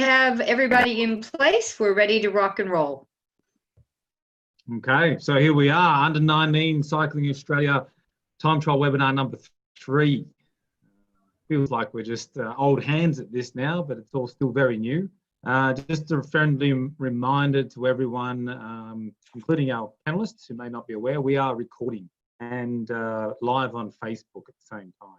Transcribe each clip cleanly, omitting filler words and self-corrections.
have everybody in place. We're ready to rock and roll. Okay, so here we are, Under 19 Cycling Australia time trial webinar number 3. Feels like we're just old hands at this now, but it's all still very new. Just a friendly reminder to everyone, including our panelists who may not be aware, we are recording and live on Facebook at the same time.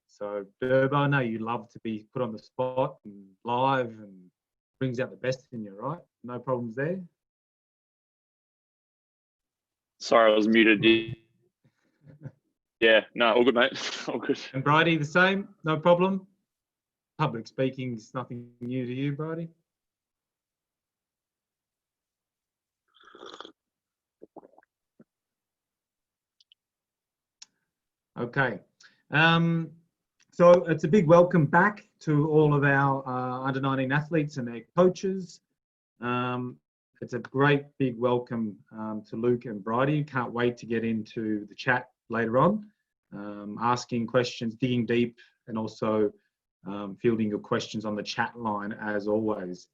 So Durb, I know you love to be put on the spot and live and brings out the best in you, right? No problems there? Sorry, I was muted. Yeah, no, all good, mate. All good. And Bridie, the same? No problem? Public speaking is nothing new to you, Bridie? Okay. So it's a big welcome back to all of our under 19 athletes and their coaches. It's a great big welcome to Luke and Bridie. Can't wait to get into the chat later on, asking questions, digging deep, and also fielding your questions on the chat line as always.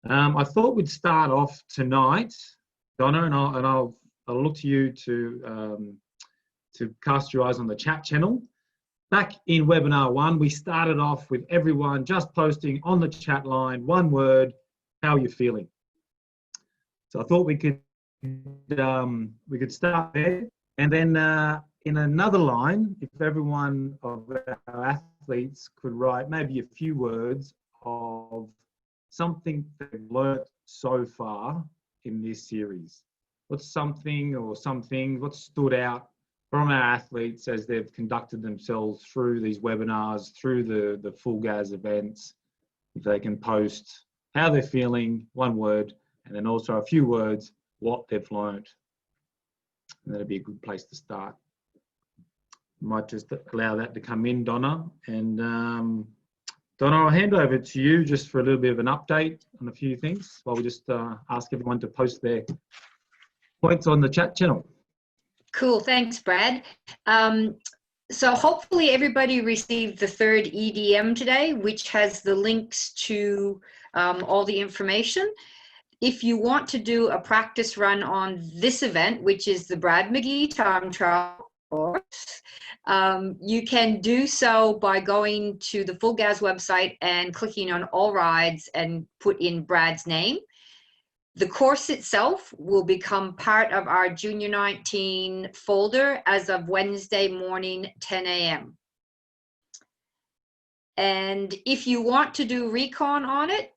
I thought we'd start off tonight, Donna, and I'll look to you to cast your eyes on the chat channel. Back in webinar 1, we started off with everyone just posting on the chat line one word: how are you feeling? So I thought we could start there, and then in another line, if everyone of our athletes could write maybe a few words of something they've learnt so far in this series. What's something or something, what stood out from our athletes as they've conducted themselves through these webinars, through the Full Gas events? If they can post how they're feeling, one word, and then also a few words, what they've learnt. And that'd be a good place to start. Might just allow that to come in, Donna. And Donna, I'll hand over to you just for a little bit of an update on a few things while we just ask everyone to post their points on the chat channel. Cool, thanks, Brad. So hopefully everybody received the 3rd EDM today, which has the links to all the information. If you want to do a practice run on this event, which is the Brad McGee time trial course, you can do so by going to the Full Gas website and clicking on all rides and put in Brad's name. The course itself will become part of our Junior 19 folder as of Wednesday morning, 10 a.m. And if you want to do recon on it,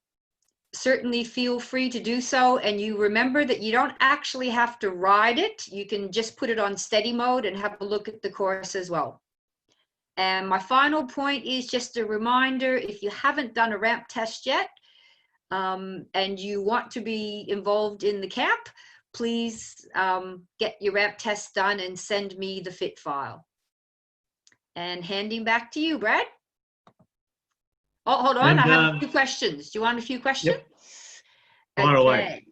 certainly feel free to do so. And you remember that you don't actually have to ride it. You can just put it on steady mode and have a look at the course as well. And my final point is just a reminder, if you haven't done a ramp test yet, and you want to be involved in the camp, please get your ramp test done and send me the fit file. And handing back to you, Brad. Oh, hold on, I have a few questions. Do you want a few questions? Yep. Fire away.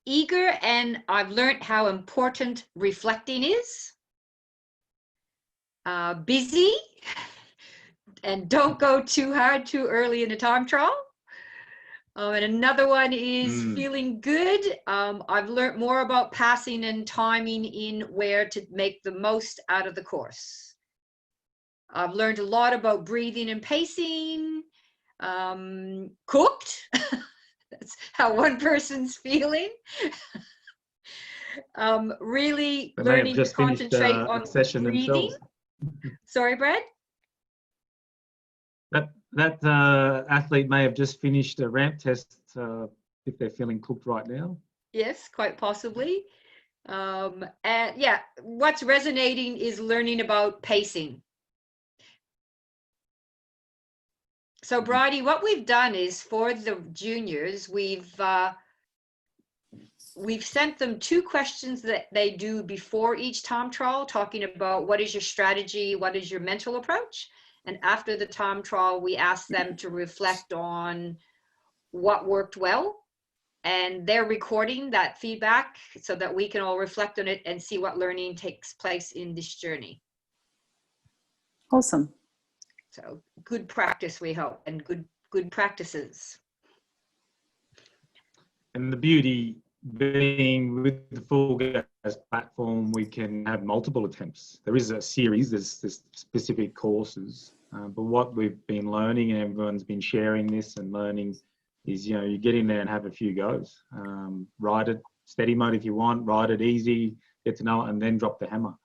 Eager, and I've learned how important reflecting is. Busy, and don't go too hard too early in the time trial. And another one is feeling good. I've learned more about passing and timing in where to make the most out of the course. I've learned a lot about breathing and pacing. Cooked. That's how one person's feeling. Really learning to concentrate on breathing. Sorry, Brad? That athlete may have just finished a ramp test if they're feeling cooked right now. Yes, quite possibly. And yeah, what's resonating is learning about pacing. So Bridie, what we've done is for the juniors, we've sent them 2 questions that they do before each time trial, talking about what is your strategy, what is your mental approach. And after the time trial, we ask them to reflect on what worked well. And they're recording that feedback so that we can all reflect on it and see what learning takes place in this journey. Awesome. So good practice, we hope, and good good practices. And the beauty being with the Full Gas platform, we can have multiple attempts. There is a series, there's specific courses, but what we've been learning, and everyone's been sharing this and learning, is, you know, you get in there and have a few goes. Ride it steady mode if you want, ride it easy, get to know it, and then drop the hammer.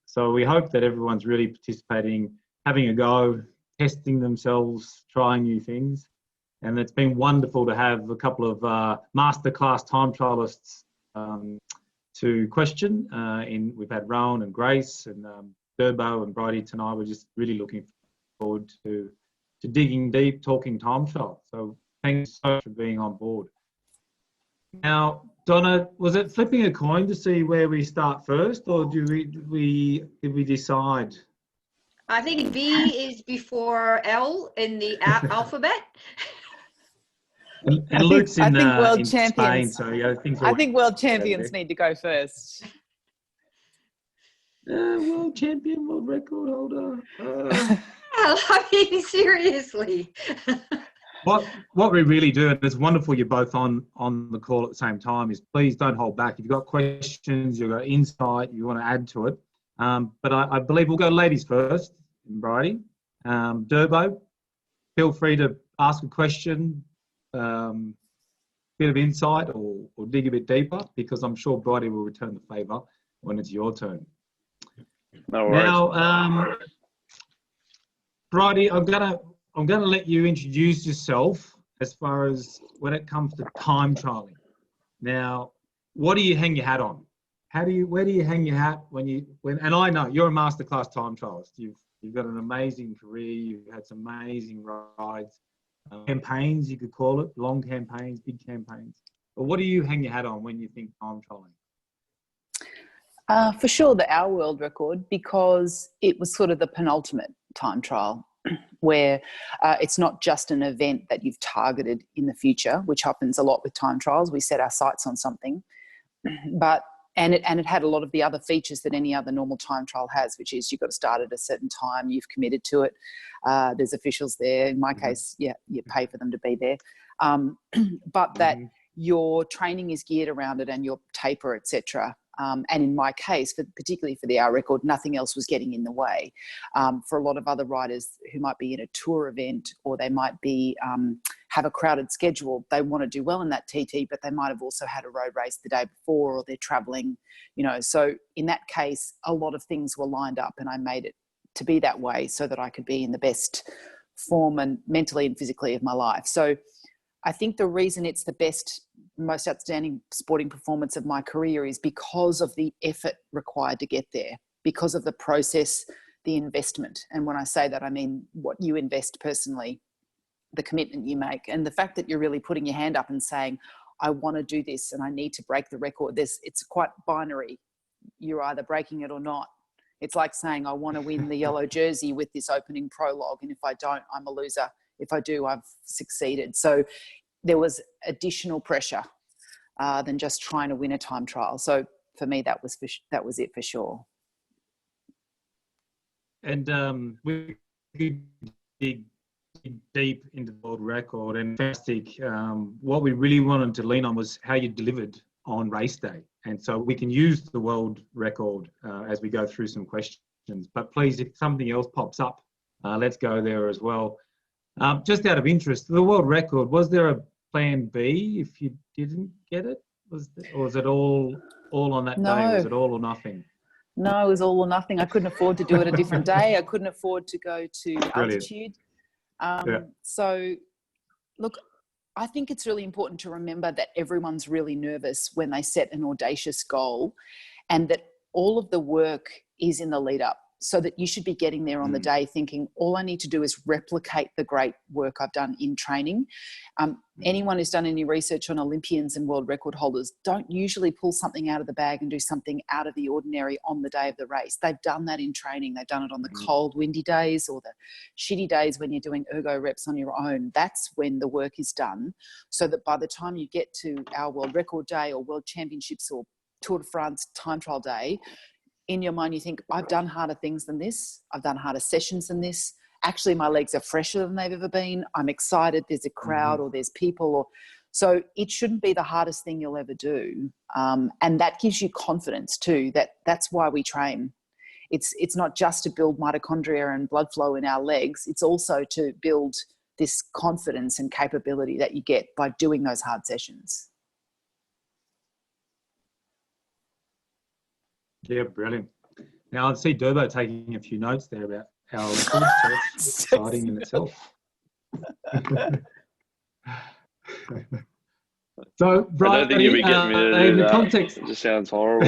So we hope that everyone's really participating, having a go, testing themselves, trying new things. And it's been wonderful to have a couple of masterclass time trialists to question. We've had Rowan and Grace and Durbo and Bridie tonight. We're just really looking forward to digging deep, talking time trial. So thanks so much for being on board. Now, Donna, was it flipping a coin to see where we start first, or did we decide? I think B is before L in the alphabet. And Luke's in world Spain, champions. so yeah, I think world champions need to go first. World champion, world record holder. I mean, seriously. What we really do, and it's wonderful you're both on the call at the same time, is please don't hold back. If you've got questions, you've got insight, you want to add to it. But I believe we'll go ladies first, Bridie. Durbo, feel free to ask a question, bit of insight, or dig a bit deeper, because I'm sure Bridie will return the favour when it's your turn. No worries. Now, Bridie, I'm gonna let you introduce yourself as far as when it comes to time trialing. Now, what do you hang your hat on? Where do you hang your hat and I know you're a masterclass time trialist. You've got an amazing career. You've had some amazing rides, campaigns, you could call it, long campaigns, big campaigns. But what do you hang your hat on when you think time trialing? For sure, our world record, because it was sort of the penultimate time trial, where it's not just an event that you've targeted in the future, which happens a lot with time trials. We set our sights on something, and it had a lot of the other features that any other normal time trial has, which is you've got to start at a certain time, you've committed to it, there's officials there. In my case, yeah, you pay for them to be there, but that your training is geared around it, and your taper, etc. And in my case, particularly for the hour record, nothing else was getting in the way. For a lot of other riders who might be in a tour event, or they might be have a crowded schedule, they want to do well in that TT, but they might have also had a road race the day before, or they're traveling, you know. So in that case, a lot of things were lined up, and I made it to be that way so that I could be in the best form and mentally and physically of my life. So I think the reason it's the best, most outstanding sporting performance of my career is because of the effort required to get there, because of the process, the investment. And when I say that, I mean what you invest personally, the commitment you make, and the fact that you're really putting your hand up and saying, I want to do this and I need to break the record. It's quite binary. You're either breaking it or not. It's like saying, I want to win the yellow jersey with this opening prologue, and if I don't, I'm a loser. If I do, I've succeeded. So there was additional pressure than just trying to win a time trial. So for me, that was it for sure. And we dig deep into the world record, and fantastic. What we really wanted to lean on was how you delivered on race day. And so we can use the world record as we go through some questions. But please, if something else pops up, let's go there as well. Just out of interest, the world record, was there a plan B if you didn't get it? Or was it all on that day? Was it all or nothing? No, it was all or nothing. I couldn't afford to do it a different day. I couldn't afford to go to altitude. So, look, I think it's really important to remember that everyone's really nervous when they set an audacious goal, and that all of the work is in the lead up, so that you should be getting there on the day thinking, all I need to do is replicate the great work I've done in training. Anyone who's done any research on Olympians and world record holders don't usually pull something out of the bag and do something out of the ordinary on the day of the race. They've done that in training. They've done it on the cold, windy days, or the shitty days when you're doing ergo reps on your own. That's when the work is done, so that by the time you get to our world record day or world championships or Tour de France time trial day, in your mind you think, I've done harder things than this, I've done harder sessions than this, actually my legs are fresher than they've ever been. I'm excited. There's a crowd or there's people, or so it shouldn't be the hardest thing you'll ever do. And that gives you confidence too. That's why we train. It's not just to build mitochondria and blood flow in our legs. It's also to build this confidence and capability that you get by doing those hard sessions. Yeah, brilliant. Now I see Durbo taking a few notes there about our records, so it's exciting in itself. So, Bridie, I don't think you'll be getting me to do in the that. context, It just sounds horrible.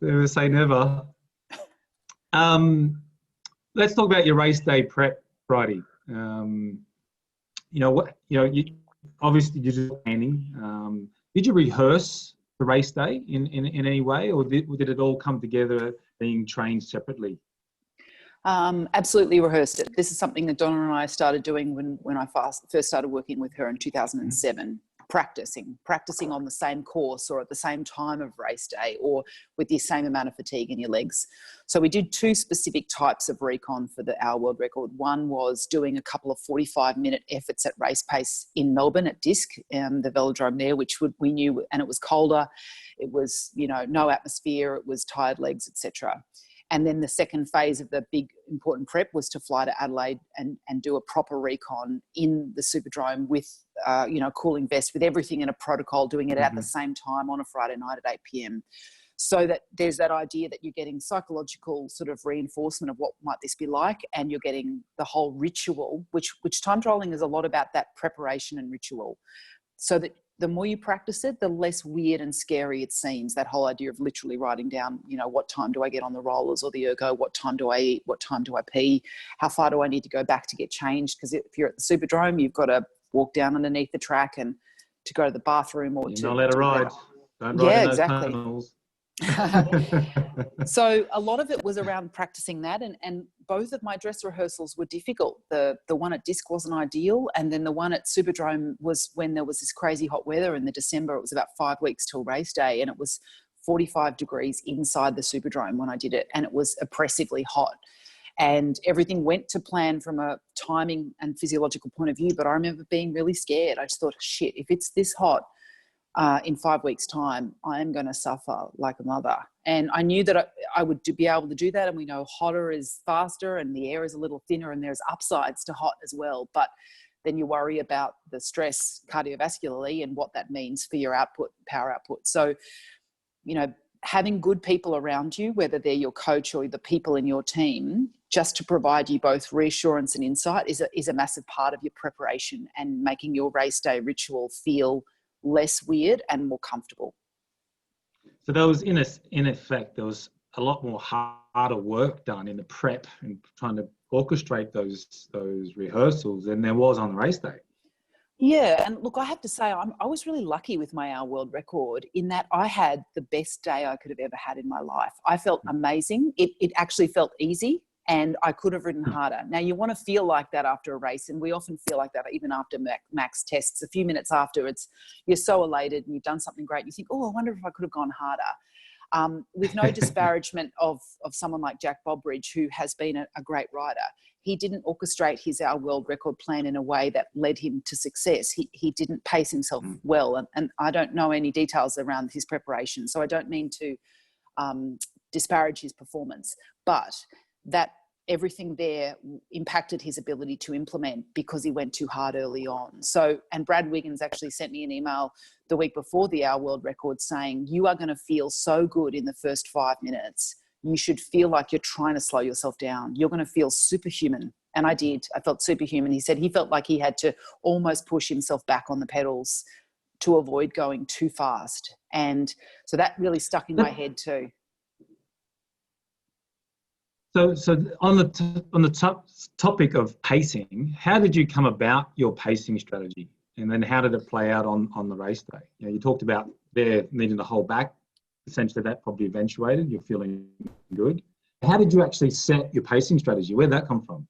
Never say never. Let's talk about your race day prep, Bridie. Obviously you did planning. Did you rehearse the race day in any way, or did it all come together being trained separately? Absolutely rehearsed it. This is something that Donna and I started doing when I first started working with her in 2007. Practicing on the same course or at the same time of race day or with the same amount of fatigue in your legs. So we did two specific types of recon for the Our World Record. One was doing a couple of 45-minute efforts at race pace in Melbourne at Disc, the velodrome there, which we knew, and it was colder. It was, no atmosphere. It was tired legs, etc. And then the second phase of the big important prep was to fly to Adelaide and do a proper recon in the Superdrome with, cooling vest, with everything in a protocol, doing it at the same time on a Friday night at 8 p.m. So that there's that idea that you're getting psychological sort of reinforcement of what might this be like, and you're getting the whole ritual, which time trialing is a lot about that preparation and ritual. So that the more you practice it, the less weird and scary it seems, that whole idea of literally writing down, what time do I get on the rollers or the ergo? What time do I eat? What time do I pee? How far do I need to go back to get changed? Because if you're at the Superdrome, you've got to walk down underneath the track and to go to the bathroom or Not let it ride. Don't ride yeah, in those exactly. tunnels. So a lot of it was around practicing that, and both of my dress rehearsals were difficult. The one at Disc wasn't ideal, and then the one at Superdrome was when there was this crazy hot weather in the December. It was about 5 weeks till race day, and it was 45 degrees inside the Superdrome when I did it, and it was oppressively hot. And everything went to plan from a timing and physiological point of view, but I remember being really scared. I just thought, shit, if it's this hot, in 5 weeks' time, I am going to suffer like a mother. And I knew that I would be able to do that. And we know hotter is faster and the air is a little thinner and there's upsides to hot as well. But then you worry about the stress cardiovascularly and what that means for your output, power output. So, having good people around you, whether they're your coach or the people in your team, just to provide you both reassurance and insight is a massive part of your preparation and making your race day ritual feel less weird and more comfortable. So there was, in effect, there was a lot more harder work done in the prep and trying to orchestrate those rehearsals than there was on the race day. Yeah, and look, I have to say, I was really lucky with my Our World Record in that I had the best day I could have ever had in my life. I felt amazing. It actually felt easy, and I could have ridden harder. Now, you want to feel like that after a race, and we often feel like that even after max tests. A few minutes after, you're so elated and you've done something great. You think, oh, I wonder if I could have gone harder. With no disparagement of someone like Jack Bobridge, who has been a great rider. He didn't orchestrate his Our World Record plan in a way that led him to success. He didn't pace himself well. And I don't know any details around his preparation, so I don't mean to disparage his performance. But that everything there impacted his ability to implement because he went too hard early on. So, and Brad Wiggins actually sent me an email the week before the Our World Record saying, you are going to feel so good in the first 5 minutes. You should feel like you're trying to slow yourself down. You're going to feel superhuman. And I did. I felt superhuman. He said he felt like he had to almost push himself back on the pedals to avoid going too fast. And so that really stuck in my head too. So on the topic of pacing, how did you come about your pacing strategy? And then how did it play out on the race day? You talked about there needing to hold back. Essentially, that probably eventuated. You're feeling good. How did you actually set your pacing strategy? Where did that come from?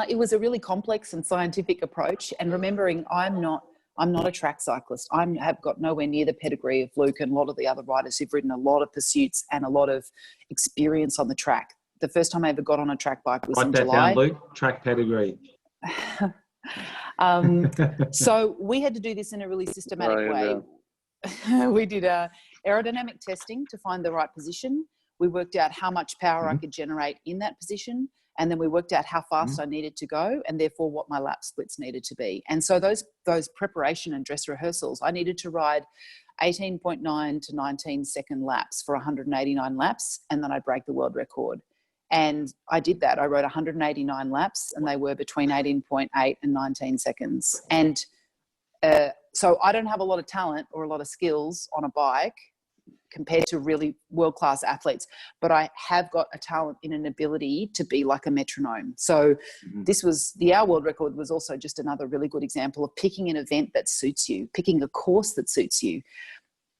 It was a really complex and scientific approach. And remembering, I'm not a track cyclist. I have got nowhere near the pedigree of Luke and a lot of the other riders who've ridden a lot of pursuits and a lot of experience on the track. the first time I ever got on a track bike was Write in that July. down, Luke. Track pedigree. So we had to do this in a really systematic way. We did aerodynamic testing to find the right position. We worked out how much power I could generate in that position. And then we worked out how fast I needed to go and therefore what my lap splits needed to be. And so those preparation and dress rehearsals, I needed to ride 18.9 to 19 second laps for 189 laps, and then I'd break the world record. And I did that. I rode 189 laps, and they were between 18.8 and 19 seconds. And so I don't have a lot of talent or a lot of skills on a bike compared to really world-class athletes, but I have got a talent in an ability to be like a metronome. So this was, the hour world record was also just another really good example of picking an event that suits you, picking a course that suits you.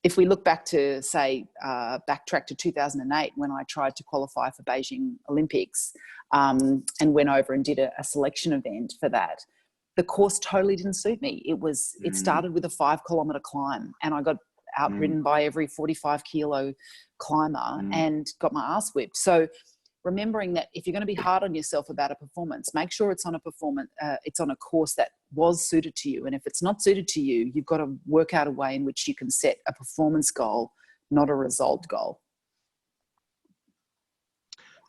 If we look back to, say, backtrack to 2008 when I tried to qualify for Beijing Olympics and went over and did a selection event for that, the course totally didn't suit me. It started with a 5-kilometre climb, and I got outridden by every 45-kilo climber and got my ass whipped. So remembering that if you're going to be hard on yourself about a performance, make sure it's on it's on a course that was suited to you. And if it's not suited to you, you've got to work out a way in which you can set a performance goal, not a result goal.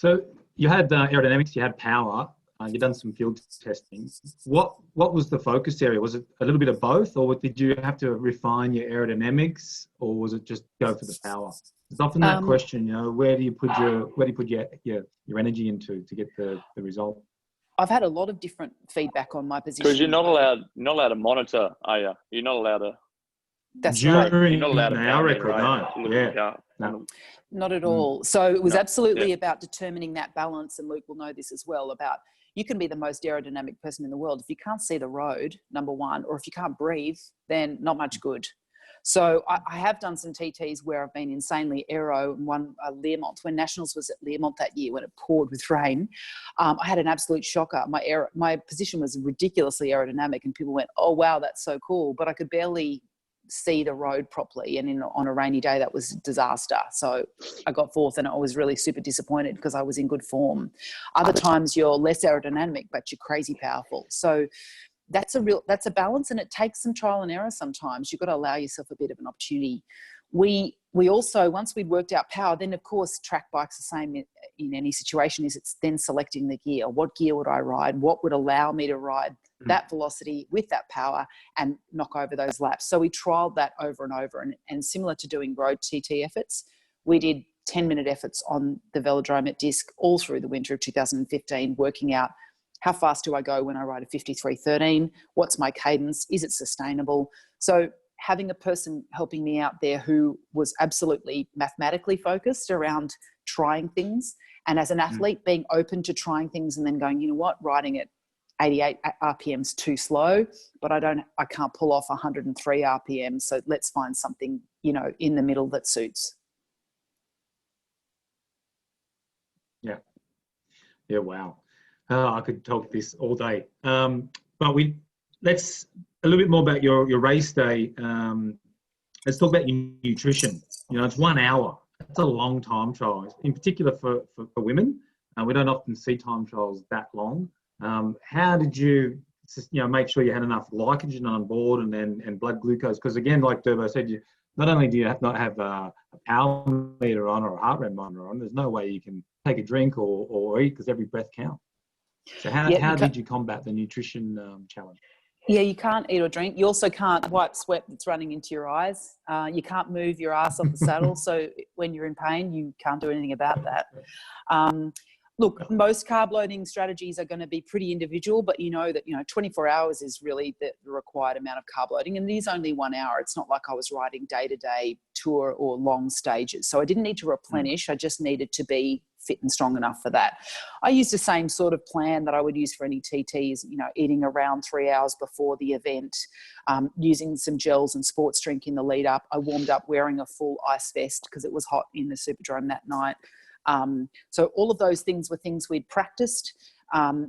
So you had aerodynamics, you had power, you've done some field testing. What was the focus area? Was it a little bit of both, or did you have to refine your aerodynamics, or was it just go for the power? It's often that question, where do you put your energy into to get the result? I've had a lot of different feedback on my position. Because you're not allowed to monitor, are you? You're not allowed to. That's right. You're not allowed to our record, no. Not at all. So it was absolutely about determining that balance, and Luke will know this as well, about you can be the most aerodynamic person in the world. If you can't see the road, number one, or if you can't breathe, then not much good. So I have done some TTs where I've been insanely aero, and won Learmont. When Nationals was at Learmont that year, when it poured with rain, I had an absolute shocker. My position was ridiculously aerodynamic, and people went, "Oh wow, that's so cool!" But I could barely see the road properly, and on a rainy day that was a disaster. So I got fourth, and I was really super disappointed because I was in good form. Other times you're less aerodynamic but you're crazy powerful. So that's a balance, and it takes some trial and error sometimes. You've got to allow yourself a bit of an opportunity. We also, once we'd worked out power, then of course track bikes the same in any situation, is it's then selecting the gear. What gear would I ride? What would allow me to ride that velocity with that power and knock over those laps? So we trialed that over and over, and similar to doing road TT efforts, we did 10-minute efforts on the velodrome at Disc all through the winter of 2015, working out how fast do I go when I ride a 53.13? What's my cadence? Is it sustainable? So having a person helping me out there who was absolutely mathematically focused around trying things, and as an athlete being open to trying things and then going, you know what, riding at 88 RPM's too slow, but I can't pull off 103 RPM. So let's find something, in the middle that suits. Yeah. Yeah. Wow. I could talk this all day. But let's a little bit more about your race day. Let's talk about your nutrition. It's 1 hour. That's a long time trial, in particular for women. We don't often see time trials that long. How did you, make sure you had enough glycogen on board and blood glucose? Because again, like Durbo said, not only do you not have a power meter on or a heart rate monitor on, there's no way you can take a drink or eat, because every breath counts. So how did you combat the nutrition challenge? Yeah, you can't eat or drink. You also can't wipe sweat that's running into your eyes. You can't move your ass off the saddle. So when you're in pain, you can't do anything about that. Look, most carb loading strategies are going to be pretty individual, but 24 hours is really the required amount of carb loading, and it is only 1 hour. It's not like I was riding day-to-day tour or long stages. So I didn't need to replenish. I just needed to be fit and strong enough for that. I used the same sort of plan that I would use for any TTs, eating around 3 hours before the event, using some gels and sports drink in the lead up. I warmed up wearing a full ice vest because it was hot in the Superdrome that night. So all of those things were things we'd practiced. My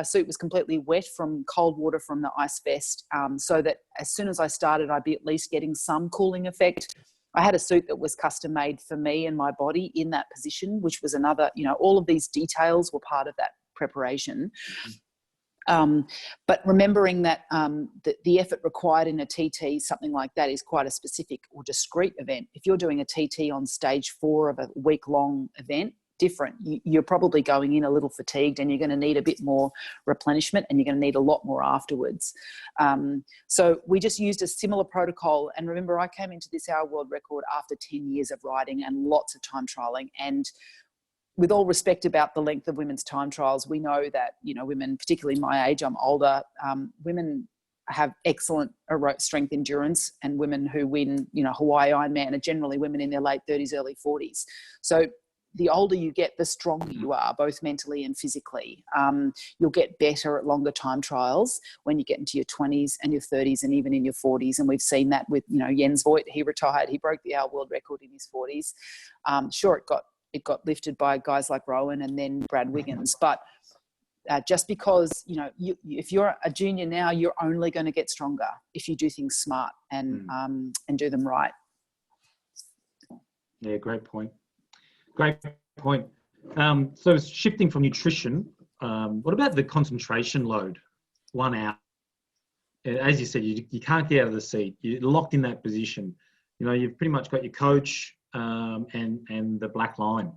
suit was completely wet from cold water from the ice vest, so that as soon as I started, I'd be at least getting some cooling effect. I had a suit that was custom made for me and my body in that position, which was another, all of these details were part of that preparation. But remembering that the effort required in a TT, something like that, is quite a specific or discrete event. If you're doing a TT on stage 4 of a week-long event, different. You're probably going in a little fatigued, and you're going to need a bit more replenishment, and you're going to need a lot more afterwards. So we just used a similar protocol. And remember, I came into this hour world record after 10 years of riding and lots of time trialing. And with all respect about the length of women's time trials, we know that, women, particularly my age, I'm older, women have excellent strength endurance, and women who win, Hawaii Ironman are generally women in their late 30s, early 40s. So the older you get, the stronger you are, both mentally and physically. You'll get better at longer time trials when you get into your 20s and your 30s and even in your 40s. And we've seen that with, Jens Voigt. He retired. He broke the hour world record in his 40s. Sure, it got lifted by guys like Rowan and then Brad Wiggins. But just because, if you're a junior now, you're only going to get stronger if you do things smart and do them right. Yeah, great point. Great point. So shifting from nutrition, what about the concentration load? 1 hour. As you said, you can't get out of the seat. You're locked in that position. You've pretty much got your coach and the black line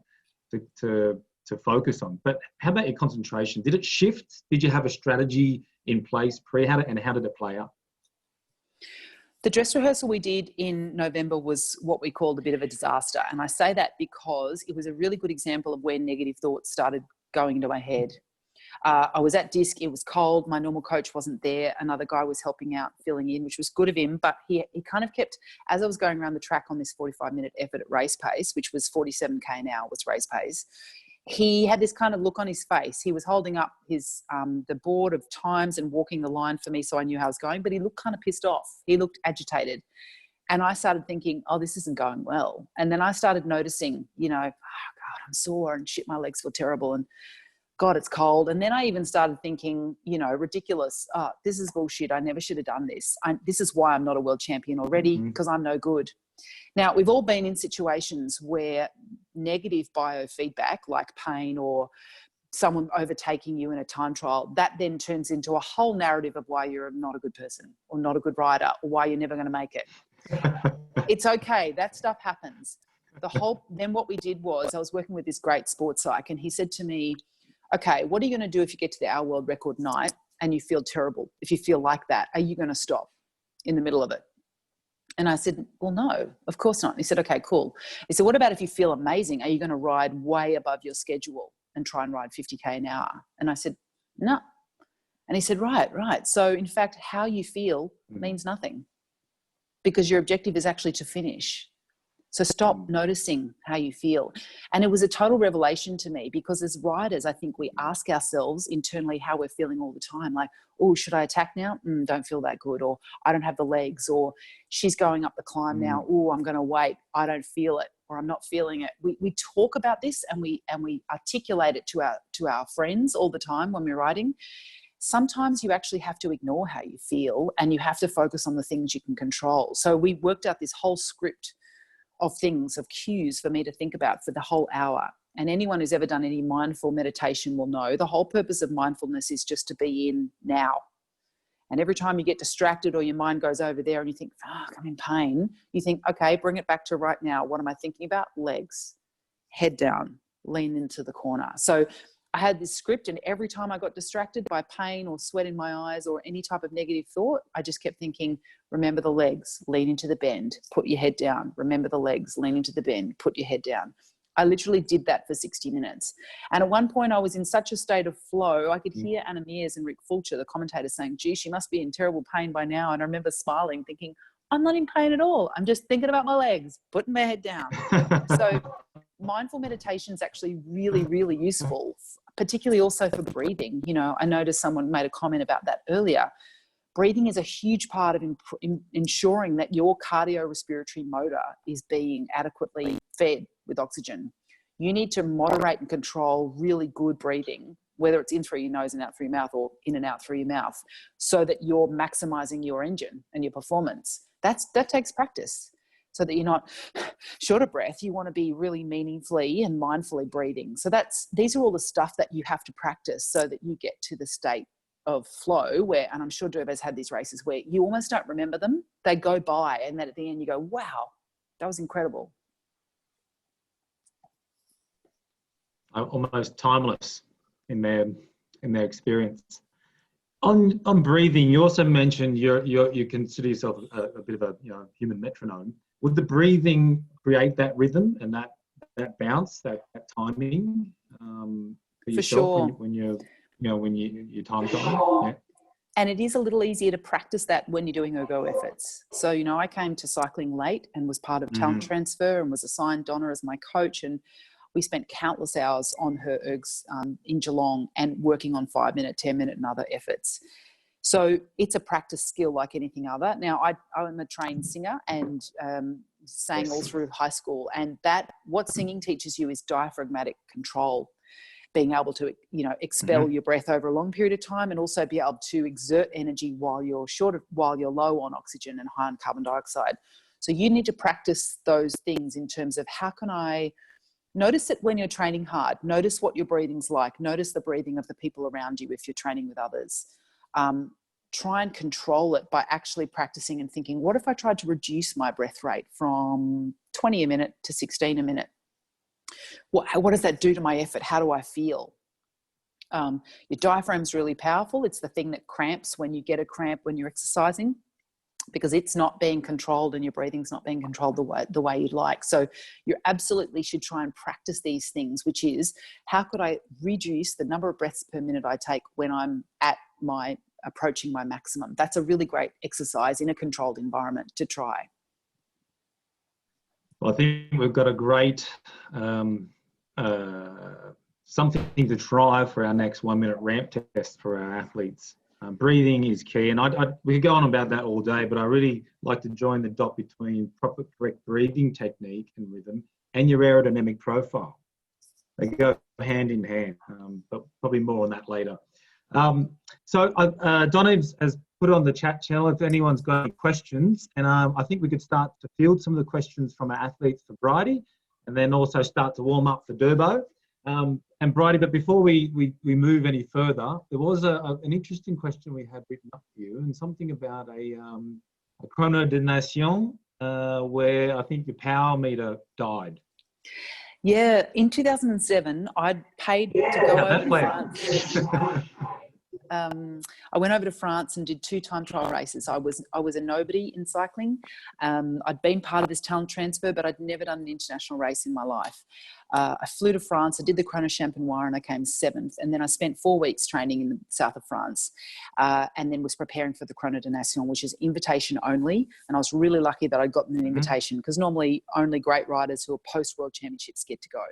to focus on. But how about your concentration? Did it shift? Did you have a strategy in place how did it play out? The dress rehearsal we did in November was what we called a bit of a disaster. And I say that because it was a really good example of where negative thoughts started going into my head. I was at disc. It was cold. My normal coach wasn't there. Another guy was helping out, filling in, which was good of him. But he kind of kept, as I was going around the track on this 45-minute effort at race pace, which was 47K an hour was race pace, he had this kind of look on his face. He was holding up his the board of times and walking the line for me so I knew how I was going, but he looked kind of pissed off. He looked agitated. And I started thinking, oh, this isn't going well. And then I started noticing, oh, God, I'm sore and shit, my legs feel terrible. And God, it's cold. And then I even started thinking, ridiculous. Oh, this is bullshit. I never should have done this. This is why I'm not a world champion already, because I'm no good. Now, we've all been in situations where negative biofeedback, like pain or someone overtaking you in a time trial, that then turns into a whole narrative of why you're not a good person or not a good rider or why you're never going to make it. It's okay. That stuff happens. Then what we did was I was working with this great sports psych, and he said to me, okay, what are you going to do if you get to the hour world record night and you feel terrible? If you feel like that, are you going to stop in the middle of it? And I said, well, no, of course not. And he said, okay, cool. He said, what about if you feel amazing? Are you going to ride way above your schedule and try and ride 50K an hour? And I said, no. And he said, right. So in fact, how you feel means nothing, because your objective is actually to finish. So stop noticing how you feel. And it was a total revelation to me, because as riders, I think we ask ourselves internally how we're feeling all the time. Like, oh, should I attack now? Don't feel that good. Or I don't have the legs. Or she's going up the climb now. Oh, I'm going to wait. I don't feel it. Or I'm not feeling it. We talk about this and we articulate it to our friends all the time when we're riding. Sometimes you actually have to ignore how you feel, and you have to focus on the things you can control. So we worked out this whole script of things, of cues for me to think about for the whole hour. And anyone who's ever done any mindful meditation will know the whole purpose of mindfulness is just to be in now. And every time you get distracted or your mind goes over there and you think, fuck, I'm in pain, you think, okay, bring it back to right now. What am I thinking about? Legs, head down, lean into the corner. So I had this script, and every time I got distracted by pain or sweat in my eyes or any type of negative thought, I just kept thinking, remember the legs, lean into the bend, put your head down. Remember the legs, lean into the bend, put your head down. I literally did that for 60 minutes. And at one point I was in such a state of flow, I could hear Anna Mears and Rick Fulcher, the commentator, saying, gee, she must be in terrible pain by now. And I remember smiling, thinking, I'm not in pain at all. I'm just thinking about my legs, putting my head down. So mindful meditation is actually really, really useful, particularly also for breathing. I noticed someone made a comment about that earlier. Breathing is a huge part of ensuring that your cardiorespiratory motor is being adequately fed with oxygen. You need to moderate and control really good breathing, whether it's in through your nose and out through your mouth, or in and out through your mouth, so that you're maximizing your engine and your performance. That takes practice. so that you're not short of breath. You want to be really meaningfully and mindfully breathing. So these are all the stuff that you have to practice so that you get to the state of flow where, and I'm sure Durbridge had these races where you almost don't remember them. They go by, and then at the end you go, wow, that was incredible. Almost timeless in their experience. On breathing, you also mentioned you consider yourself a bit of a human metronome. Would the breathing create that rhythm and that bounce, that timing for yourself sure. when you're time trialing? Yeah. And it is a little easier to practice that when you're doing ergo efforts. So, I came to cycling late and was part of talent transfer and was assigned Donna as my coach. And we spent countless hours on her ergs in Geelong and working on 5-minute, 10-minute and other efforts. So it's a practice skill like anything other. Now, I'm a trained singer and sang all through high school. And what singing teaches you is diaphragmatic control, being able to, expel your breath over a long period of time and also be able to exert energy while you're low on oxygen and high on carbon dioxide. So you need to practice those things in terms of how can I notice it when you're training hard, notice what your breathing's like, notice the breathing of the people around you if you're training with others. Try and control it by actually practicing and thinking, what if I tried to reduce my breath rate from 20 a minute to 16 a minute? What does that do to my effort? How do I feel? Your diaphragm's really powerful. It's the thing that cramps when you get a cramp when you're exercising, because it's not being controlled and your breathing's not being controlled the way you'd like. So you absolutely should try and practice these things, which is how could I reduce the number of breaths per minute I take when I'm approaching my maximum. That's a really great exercise in a controlled environment to try. Well, I think we've got a great something to try for our next 1-minute ramp test for our athletes. Breathing is key, and we could go on about that all day, but I really like to join the dot between proper correct breathing technique and rhythm and your aerodynamic profile. They go hand in hand, but probably more on that later. So Donna has put it on the chat channel if anyone's got any questions, and I think we could start to field some of the questions from our athletes for Bridie, and then also start to warm up for Durbo. And Bridie, but before we move any further, there was an interesting question we had written up for you, and something about a chrono de nation where I think your power meter died. Yeah, in 2007, I'd paid to go over to France. I went over to France and did 2 time trial races. I was a nobody in cycling. I'd been part of this talent transfer, but I'd never done an international race in my life. I flew to France, I did the Chrono Champenois, and I came 7th. And then I spent 4 weeks training in the south of France, and then was preparing for the Chrono de Nation, which is invitation only. And I was really lucky that I'd gotten an invitation, because normally only great riders who are post-World Championships get to go.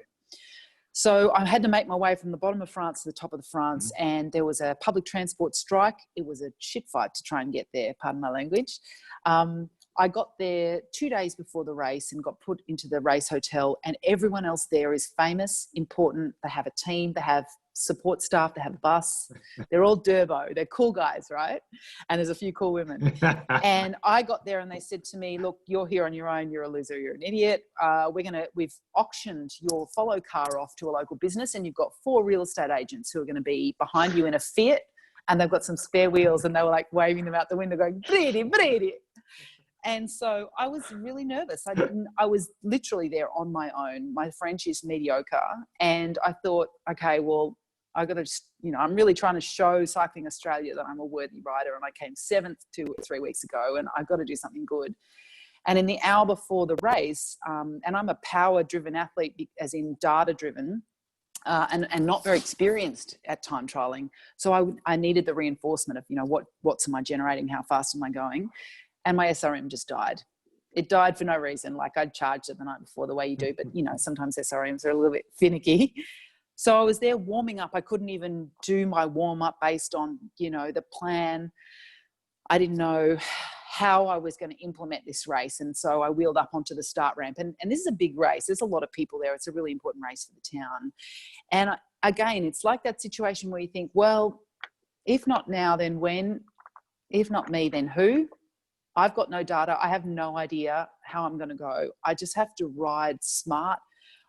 So I had to make my way from the bottom of France to the top of the France, and there was a public transport strike. It was a shit fight to try and get there, pardon my language. I got there 2 days before the race and got put into the race hotel, and everyone else there is famous, important. They have a team, they have support staff, they have a bus. They're all Durbo. They're cool guys, right? And there's a few cool women. And I got there and they said to me, look, you're here on your own. You're a loser. You're an idiot. We've auctioned your follow car off to a local business, and you've got 4 real estate agents who are going to be behind you in a Fiat, and they've got some spare wheels, and they were like waving them out the window going, Bridie, Bridie. And so I was really nervous. I was literally there on my own. My French is mediocre. And I thought, okay, well, I got to just, I'm really trying to show Cycling Australia that I'm a worthy rider. And I came 7th 2 or 3 weeks ago, and I've got to do something good. And in the hour before the race, and I'm a power-driven athlete, as in data-driven, and not very experienced at time trialing. So I needed the reinforcement of, what's am I generating? How fast am I going? And my SRM just died. It died for no reason. Like, I'd charged it the night before the way you do, but sometimes SRMs are a little bit finicky. So I was there warming up. I couldn't even do my warm up based on, the plan. I didn't know how I was going to implement this race. And so I wheeled up onto the start ramp, and this is a big race. There's a lot of people there. It's a really important race for the town. And again, it's like that situation where you think, well, if not now, then when? If not me, then who? I've got no data. I have no idea how I'm going to go. I just have to ride smart.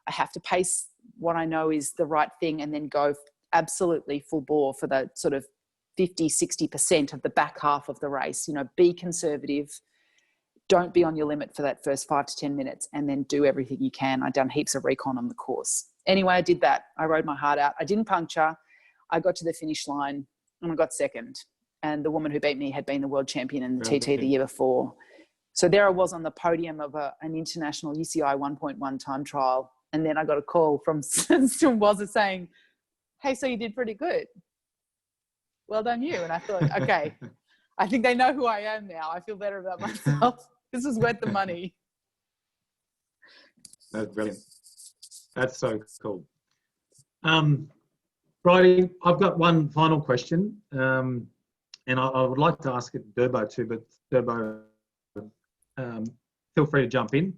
I have to pace what I know is the right thing and then go absolutely full bore for the sort of 50, 60% of the back half of the race. You know, be conservative. Don't be on your limit for that first 5 to 10 minutes, and then do everything you can. I've done heaps of recon on the course. Anyway, I did that. I rode my heart out. I didn't puncture. I got to the finish line and I got second. And the woman who beat me had been the world champion in the TT the year before. So there I was on the podium of an international UCI 1.1 time trial. And then I got a call from Wazza saying, hey, so you did pretty good. Well done you. And I thought, okay, I think they know who I am now. I feel better about myself. This is worth the money. That's brilliant. That's so cool. Bridie, I've got one final question. And I would like to ask it Durbo too, but Durbo, feel free to jump in.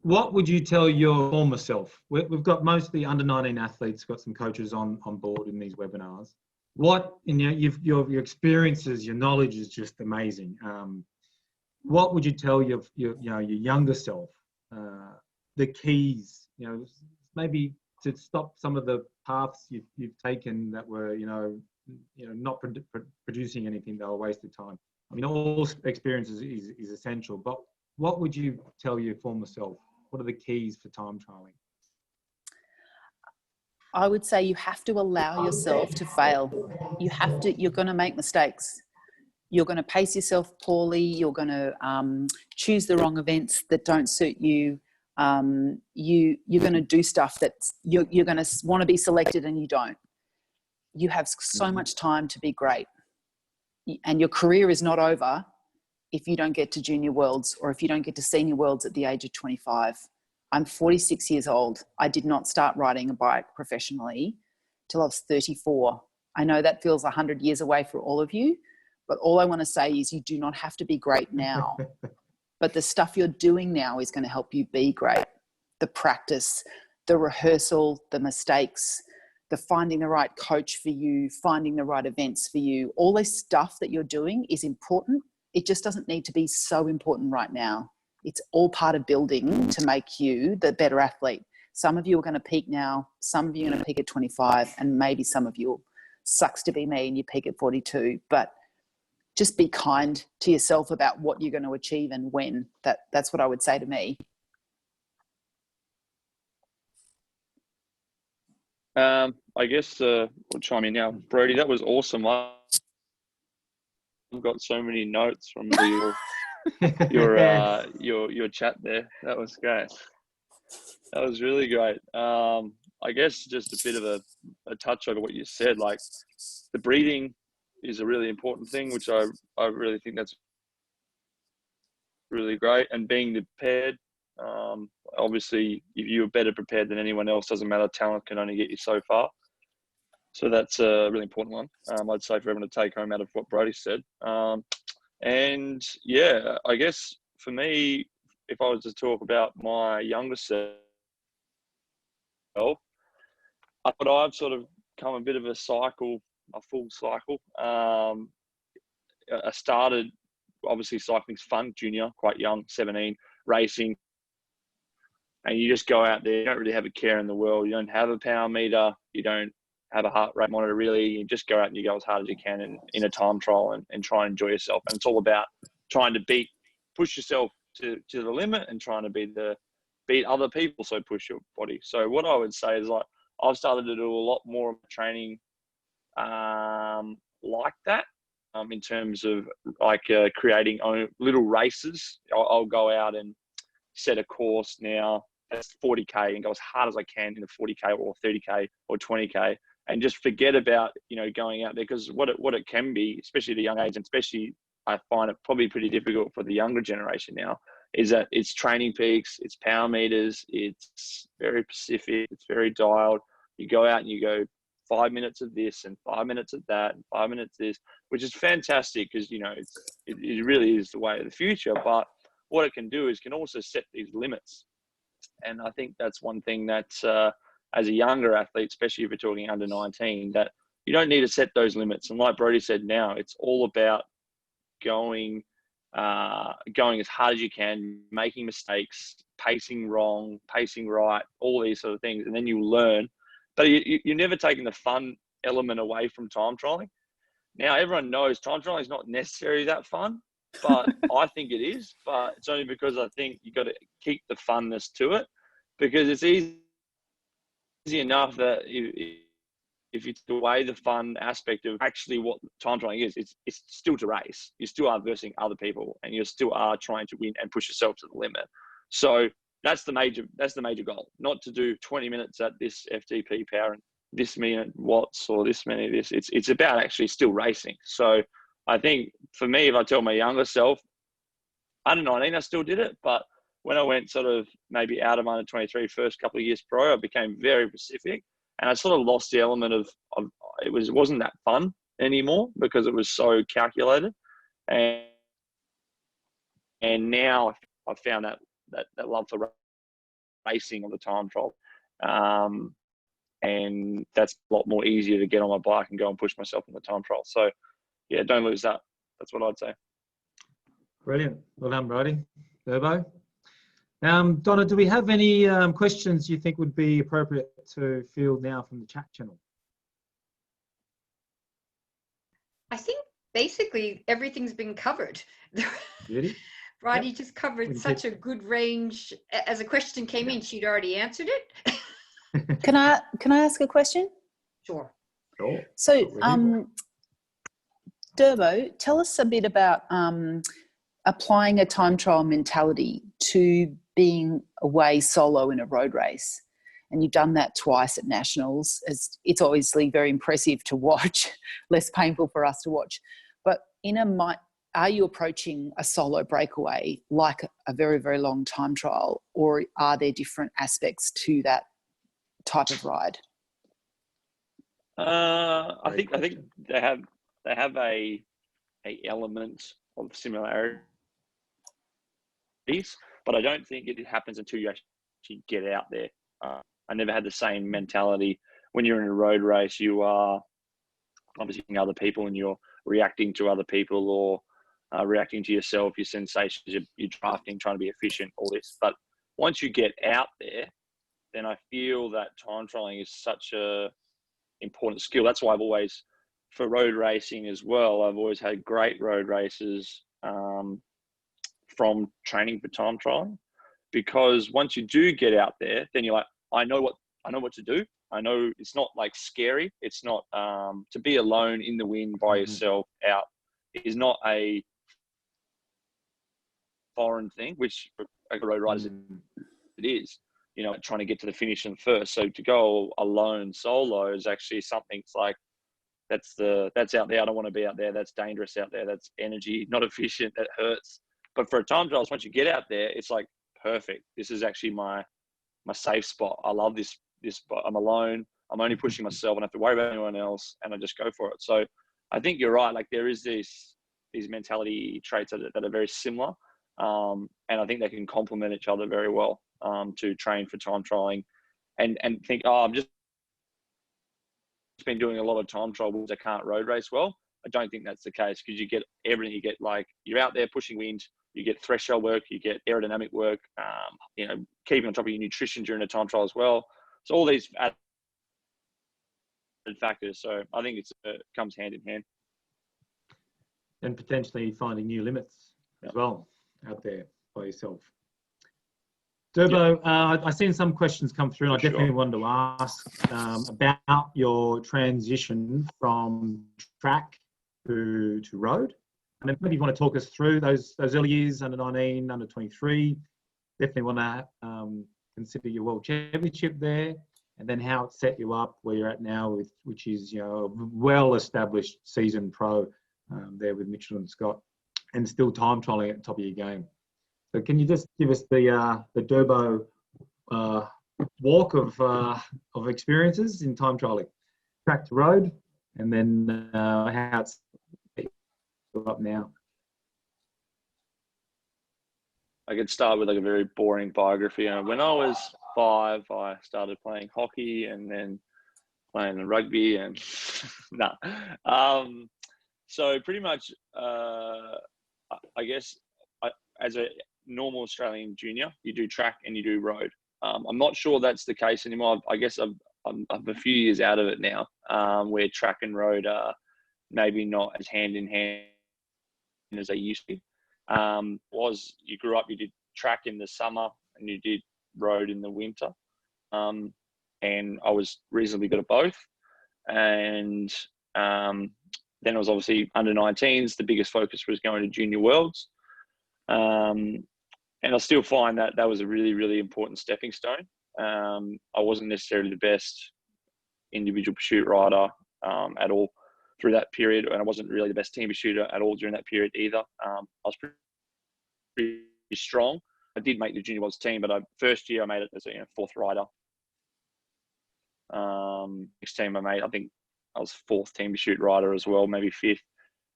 What would you tell your former self? We've got most of the under-19 athletes, got some coaches on board in these webinars. What, your experiences, your knowledge is just amazing. What would you tell your younger self? The keys, maybe to stop some of the paths you've taken that were, not producing anything, they were a waste of time. I mean, all experiences is essential, but what would you tell your former self? What are the keys for time trialing? I would say you have to allow yourself to fail. You're going to make mistakes. You're going to pace yourself poorly. You're going to choose the wrong events that don't suit you. You're going to do stuff that you're going to want to be selected and you don't. You have so much time to be great. And your career is not over if you don't get to junior worlds or if you don't get to senior worlds at the age of 25. I'm 46 years old. I did not start riding a bike professionally till I was 34. I know that feels 100 years away for all of you, but all I want to say is you do not have to be great now. But the stuff you're doing now is going to help you be great. The practice, the rehearsal, the mistakes, the finding the right coach for you, finding the right events for you. All this stuff that you're doing is important. It just doesn't need to be so important right now. It's all part of building to make you the better athlete. Some of you are going to peak now. Some of you are going to peak at 25, and maybe some of you, sucks to be me, and you peak at 42. But just be kind to yourself about what you're going to achieve and when. That's what I would say to me. I guess we'll chime in now. Bridie, that was awesome. I've got so many notes from your chat there. That was great. That was really great. I guess just a bit of a touch over what you said, like the breathing is a really important thing, which I really think that's really great. And being prepared, obviously, if you're better prepared than anyone else, doesn't matter. Talent can only get you so far. So that's a really important one. I'd say for everyone to take home out of what Bridie said. And yeah, I guess for me, if I was to talk about my younger self, I thought I've sort of come a bit of a full cycle. I started, obviously cycling's fun, junior, quite young, 17, racing. And you just go out there, you don't really have a care in the world. You don't have a power meter. You don't have a heart rate monitor, really. You just go out and you go as hard as you can in a time trial and try and enjoy yourself. And it's all about trying to push yourself to the limit and trying to beat other people, so push your body. So what I would say is, like, I've started to do a lot more of training like that, in terms of like creating little races. I'll go out and set a course now that's 40K and go as hard as I can in a 40K or 30K or 20K, and just forget about, going out there, because what it can be, especially at a young age, and especially I find it probably pretty difficult for the younger generation now, is that it's training peaks, it's power meters, it's very specific, it's very dialed. You go out and you go 5 minutes of this and 5 minutes of that and 5 minutes of this, which is fantastic because, it really is the way of the future. But what it can do is can also set these limits. And I think that's one thing that as a younger athlete, especially if you're talking under 19, that, you don't need to set those limits. And like Brodie said, now it's all about going as hard as you can, making mistakes, pacing wrong, pacing right, all these sort of things, and then you learn. But you're never taking the fun element away from time trialing. Now everyone knows time trialing is not necessarily that fun, but I think it is. But it's only because I think you got to keep the funness to it, because it's easy enough that if you take away the fun aspect of actually what time trialing is, it's still to race. You still are versing other people, and you still are trying to win and push yourself to the limit. So that's the major goal, not to do 20 minutes at this FTP power and this many watts or this many this. It's about actually still racing. So I think for me, if I tell my younger self, under 19, I still did it, but when I went sort of maybe out of under 23 first couple of years pro, I became very specific. And I sort of lost the element of it wasn't that fun anymore because it was so calculated. And now I've found that love for racing on the time trial. And that's a lot more easier to get on my bike and go and push myself in the time trial. So yeah, don't lose that. That's what I'd say. Brilliant. Well done, Bridie. Durbo. Donna, do we have any questions you think would be appropriate to field now from the chat channel? I think basically everything's been covered. Bridie? Bridie just covered such a good range. As a question came in, she'd already answered it. Can I ask a question? Sure. Sure. So, Durbo, tell us a bit about applying a time trial mentality to being away solo in a road race. And you've done that twice at Nationals. It's obviously very impressive to watch, less painful for us to watch. But are you approaching a solo breakaway like a very, very long time trial, or are there different aspects to that type of ride? I think they have a element of similarities, but I don't think it happens until you actually get out there. I never had the same mentality. When you're in a road race, you are obviously seeing other people and you're reacting to other people or reacting to yourself, your sensations, you're drafting, trying to be efficient, all this. But once you get out there, then I feel that time trialing is such a important skill. That's why I've always, for road racing as well, I've always had great road races from training for time trialing, because once you do get out there, then you're like, I know what to do. I know it's not like scary. It's not to be alone in the wind by yourself out is not a foreign thing, which for road riders it is. You know, trying to get to the finish and first. So to go alone solo is actually something. It's like that's out there. I don't want to be out there. That's dangerous out there. That's energy, not efficient. That hurts. But for a time trial, once you get out there, it's like perfect. This is actually my safe spot. I love this spot. I'm alone. I'm only pushing myself. I don't have to worry about anyone else, and I just go for it. So I think you're right. Like there is these mentality traits that are very similar, and I think they can complement each other very well to train for time trialing, and think, I've just been doing a lot of time trial because I can't road race well. I don't think that's the case, because you get everything. You get like you're out there pushing wind. You get threshold work, you get aerodynamic work, keeping on top of your nutrition during a time trial as well. So all these added factors. So I think it comes hand in hand. And potentially finding new limits as well out there by yourself. Durbo, I've seen some questions come through, and I definitely wanted to ask about your transition from track to road. And maybe you want to talk us through those early years, under 19, under 23. Definitely want to consider your World Championship there, and then how it set you up where you're at now, which is a well-established seasoned pro there with Mitchell and Scott, and still time trialing at the top of your game. So can you just give us the Durbo walk of experiences in time trialing, track to road, and then how it's up now? I could start with like a very boring biography. When I was 5, I started playing hockey, and then playing the rugby and no. So pretty much, I guess, as a normal Australian junior, you do track and you do road. I'm not sure that's the case anymore. I guess I'm a few years out of it now, where track and road are maybe not as hand in hand as they used to. You grew up, you did track in the summer and you did road in the winter. And I was reasonably good at both. And then it was obviously under 19s. The biggest focus was going to junior worlds. And I still find that that was a really, really important stepping stone. I wasn't necessarily the best individual pursuit rider at all through that period, and I wasn't really the best team pursuiter at all during that period either. I was pretty strong. I did make the junior worlds team, but first year I made it as a fourth rider. Next team I made, I think I was fourth team pursuit rider as well, maybe fifth.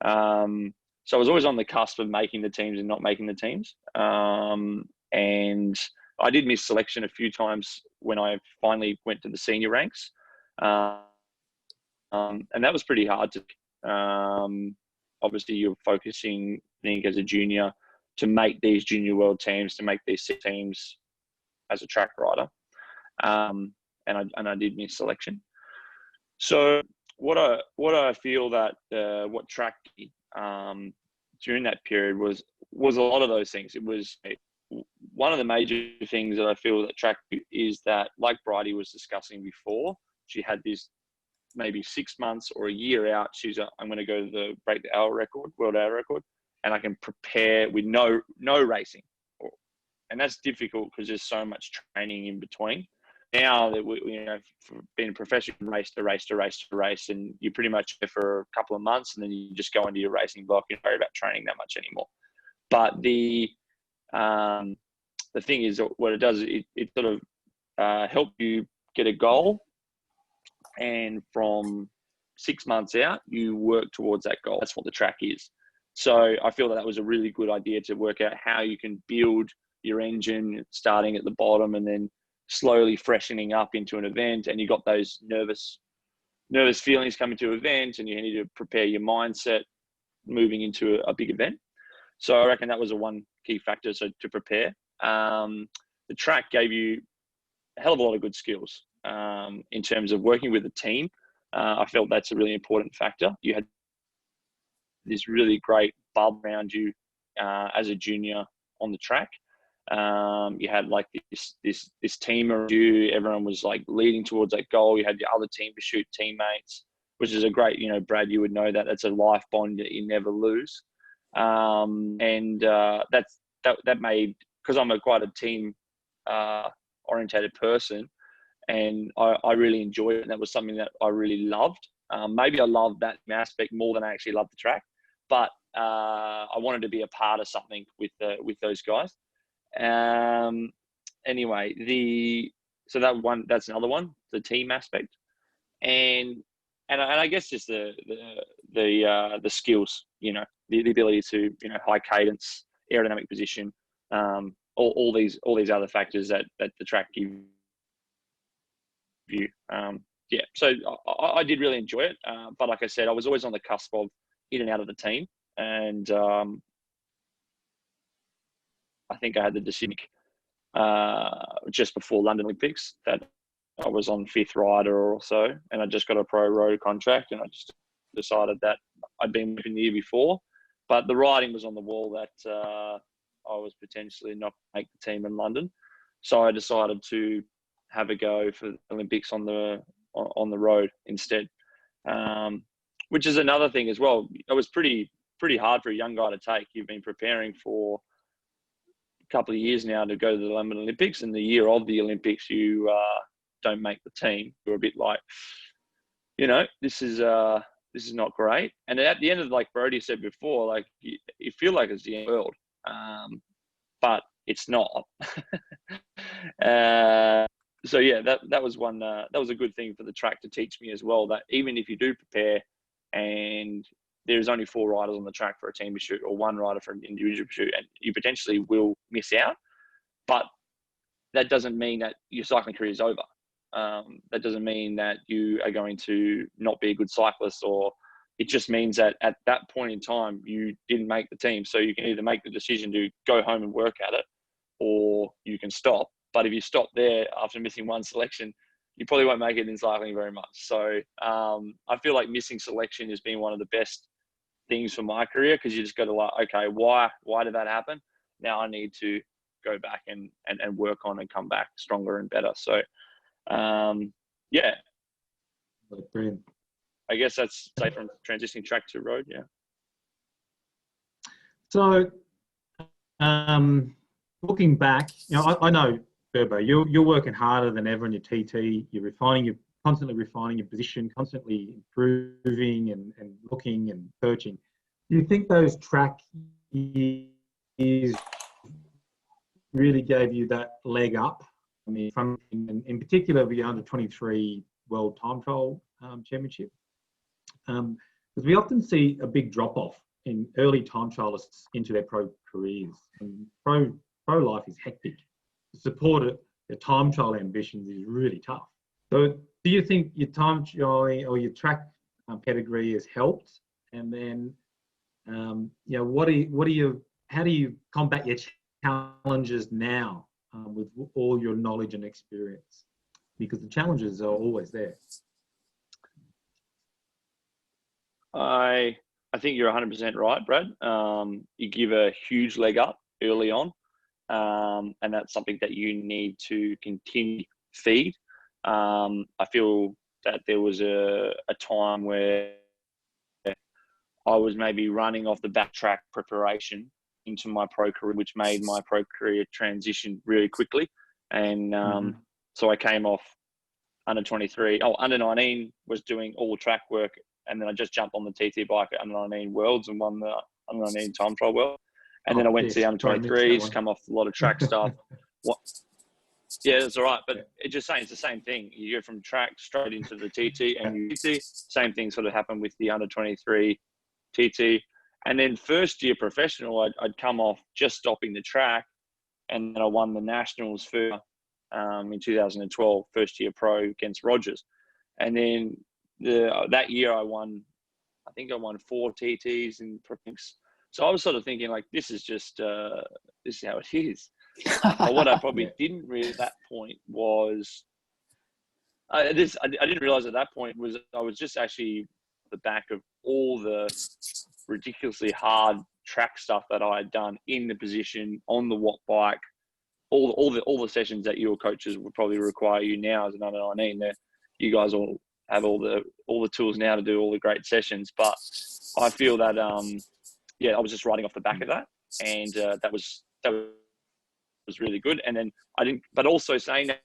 So I was always on the cusp of making the teams and not making the teams. And I did miss selection a few times when I finally went to the senior ranks. And that was pretty hard to, obviously you're focusing, I think, as a junior to make these junior world teams, to make these teams as a track rider. And I did miss selection. So what I feel that what track during that period was a lot of those things. It was one of the major things that I feel that track is that, like Bridie was discussing before, she had this maybe 6 months or a year out. I'm going to go to break the hour record, world hour record, and I can prepare with no racing. And that's difficult because there's so much training in between. Now that being a professional, race to race, and you're pretty much there for a couple of months, and then you just go into your racing block. You don't worry about training that much anymore. But the thing is, what it does, it sort of helps you get a goal, and from 6 months out, you work towards that goal. That's what the track is. So I feel that was a really good idea to work out how you can build your engine, starting at the bottom and then slowly freshening up into an event. And you got those nervous feelings coming to an event, and you need to prepare your mindset moving into a big event. So I reckon that was one key factor. So to prepare, the track gave you a hell of a lot of good skills in terms of working with a team. I felt that's a really important factor. You had this really great bubble around you as a junior on the track. You had like this team around you. Everyone was like leading towards that goal. You had your other team pursuit teammates, which is a great, Brad, you would know that that's a life bond that you never lose. And that made, because I'm quite a team orientated person, and I really enjoyed it. And that was something that I really loved. Maybe I loved that aspect more than I actually loved the track, but I wanted to be a part of something with those guys. Anyway, so that's another one, the team aspect, and I guess just the skills, the ability to, high cadence, aerodynamic position, all these other factors that the track gives you. So I did really enjoy it, but like I said, I was always on the cusp of in and out of the team, and I think I had the decision just before London Olympics that I was on fifth rider or so, and I just got a pro road contract, and I just decided that I'd been working the year before, but the writing was on the wall that I was potentially not going to make the team in London. So I decided to have a go for the Olympics on the road instead, which is another thing as well. It was pretty hard for a young guy to take. You've been preparing for a couple of years now to go to the London Olympics, and the year of the Olympics you don't make the team. You're a bit like, this is not great. And at the end of, like Brodie said before, like you feel like it's the end of the world, but it's not. So yeah, that was one. That was a good thing for the track to teach me as well. That even if you do prepare, and there's only 4 riders on the track for a team pursuit, or 1 rider for an individual pursuit, and you potentially will miss out, but that doesn't mean that your cycling career is over. That doesn't mean that you are going to not be a good cyclist, or it just means that at that point in time, you didn't make the team. So you can either make the decision to go home and work at it, or you can stop. But if you stop there after missing one selection, you probably won't make it in cycling very much. So I feel like missing selection has been one of the best things for my career, because you just got to like, okay, why did that happen? Now I need to go back and work on and come back stronger and better. So yeah. Brilliant. I guess that's say from transitioning track to road. Yeah. So looking back, I know, Durbo, you're working harder than ever in your TT. You're constantly refining your position, constantly improving and looking and searching. Do you think those track years really gave you that leg up? I mean, in particular, the under-23 World Time Trial Championship, because we often see a big drop-off in early time trialists into their pro careers. And pro life is hectic. To support it, the time trial ambitions is really tough. So do you think your time trialing or your track pedigree has helped? And then, how do you combat your challenges now with all your knowledge and experience? Because the challenges are always there. I think you're 100% right, Brad. You give a huge leg up early on, and that's something that you need to continue to feed. I feel that there was a time where I was maybe running off the backtrack preparation into my pro career, which made my pro career transition really quickly. And so I came off under 23. Under 19 was doing all track work. And then I just jumped on the TT bike at under 19 Worlds and won the under 19 Time Trial World. And then I went to the under 23s, come off a lot of track stuff. Yeah, that's all right. But it's just saying it's the same thing. You go from track straight into the TT and UT. Same thing sort of happened with the under 23 TT. And then first year professional, I'd come off just stopping the track. And then I won the Nationals for in 2012, first year pro against Rogers. And then that year I won 4 TTs in Province. So I was sort of thinking like, this is how it is. But what I probably didn't realize at that point was, I didn't realize at that point was I was just actually the back of all the ridiculously hard track stuff that I had done in the position on the Watt bike, all the sessions that your coaches would probably require you now as an under 19. That you guys all have all the tools now to do all the great sessions. But I feel that I was just riding off the back of that, and that was really good. And then I didn't, but also saying that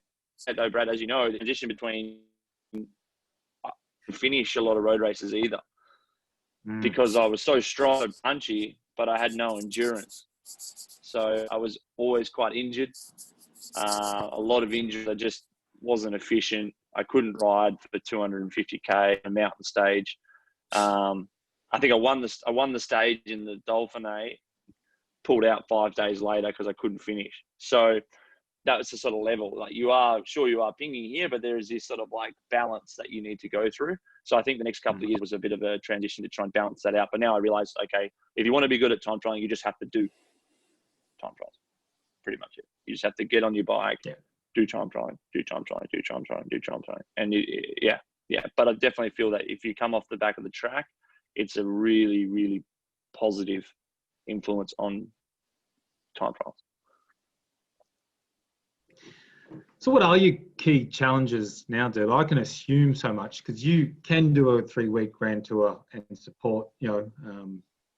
though, Brad, as you know, the transition between finish a lot of road races either, because I was so strong and punchy, but I had no endurance. So I was always quite injured, a lot of injuries. I just wasn't efficient. I couldn't ride for 250k a mountain stage. I think I won the stage in the Dauphiné, pulled out 5 days later because I couldn't finish. So that was the sort of level. Like you are pinging here, but there is this sort of like balance that you need to go through. So I think the next couple of years was a bit of a transition to try and balance that out. But now I realize, okay, if you want to be good at time trialing, you just have to do time trials. Pretty much it. You just have to get on your bike, do time trialing. And but I definitely feel that if you come off the back of the track, it's a really, really positive influence on time trials. So what are your key challenges now, Deb? I can assume so much because you can do a 3-week Grand Tour and support,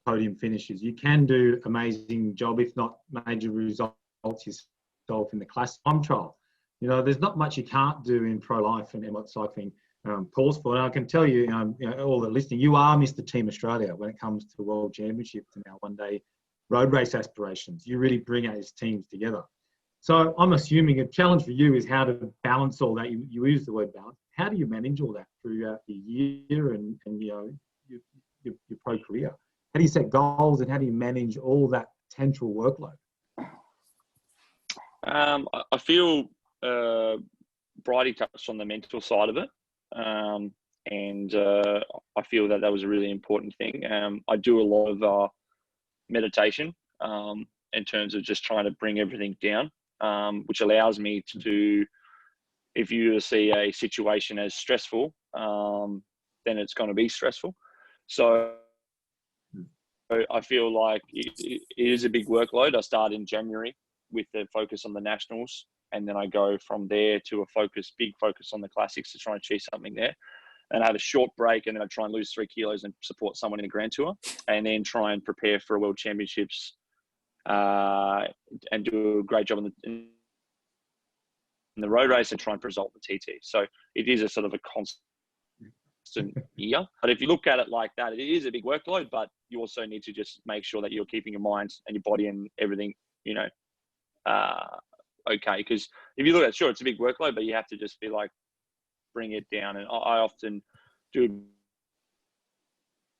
podium finishes. You can do amazing job, if not major results yourself in the class time trial. There's not much you can't do in pro life and what cycling calls for. And I can tell you, all the listening, you are Mr. Team Australia when it comes to World Championships and our one-day road race aspirations. You really bring our teams together. So I'm assuming a challenge for you is how to balance all that. You use the word balance. How do you manage all that throughout the year and your pro career? How do you set goals and how do you manage all that potential workload? I feel Bridie touched on the mental side of it. And I feel that was a really important thing. I do a lot of meditation in terms of just trying to bring everything down, which allows me to, if you see a situation as stressful, then it's going to be stressful. So I feel like it is a big workload. I start in January with the focus on the nationals, and then I go from there to a big focus on the classics to try and achieve something there. And I have a short break, and then I try and lose 3 kilos and support someone in a Grand Tour, and then try and prepare for a World Championships and do a great job in the road race and try and resolve the TT. So it is a sort of a constant year. But if you look at it like that, it is a big workload, but you also need to just make sure that you're keeping your mind and your body and everything, okay. Because if you look at it, sure, it's a big workload, but you have to just be like, bring it down. And I often do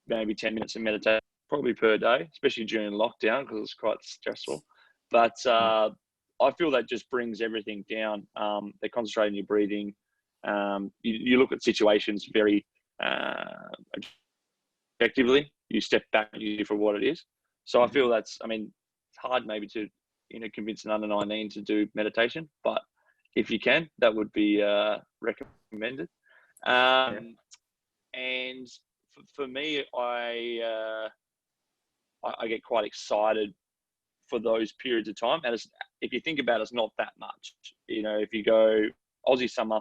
maybe 10 minutes of meditation probably per day, especially during lockdown because it's quite stressful. But I feel that just brings everything down. They concentrate on your breathing. You look at situations very objectively. You step back and you for what it is. So I feel it's hard maybe to convince an under 19 to do meditation, but if you can, that would be recommended. And for me, I get quite excited for those periods of time. And if you think about it, it's not that much. If you go Aussie summer,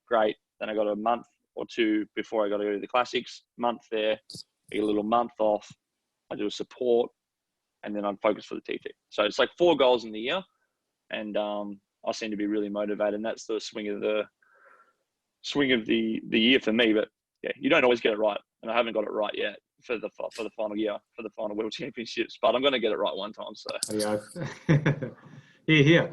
great. Then I got a month or two before I got to go to the classics. Month there, I get a little month off. I do a support, and then I'm focused for the TT. So it's like 4 goals in the year, and I seem to be really motivated. And that's the swing of the year for me. But yeah, you don't always get it right, and I haven't got it right yet for the final year, for the final World Championships. But I'm going to get it right one time. So yeah. Here.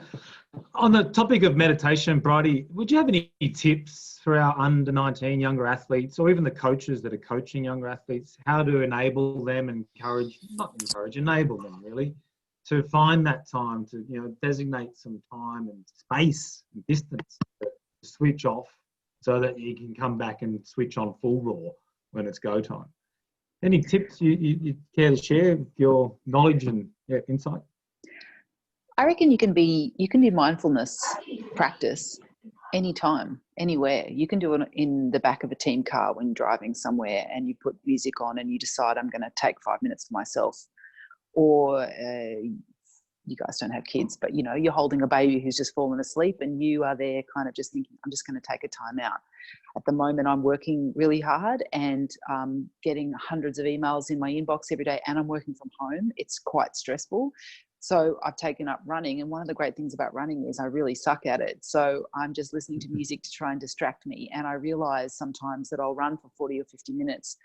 On the topic of meditation, Bridie, would you have any tips for our under 19 younger athletes, or even the coaches that are coaching younger athletes, how to enable them, enable them really to find that time to, designate some time and space and distance to switch off so that you can come back and switch on full raw when it's go time? Any tips you care to share with your knowledge and insight? I reckon you can do mindfulness practice anytime, anywhere. You can do it in the back of a team car when you're driving somewhere and you put music on and you decide, I'm going to take 5 minutes for myself. Or you guys don't have kids, but you're holding a baby who's just fallen asleep and you are there kind of just thinking, I'm just going to take a time out. At the moment, I'm working really hard and getting hundreds of emails in my inbox every day, and I'm working from home. It's quite stressful. So I've taken up running, and one of the great things about running is I really suck at it. So I'm just listening to music to try and distract me. And I realize sometimes that I'll run for 40 or 50 minutes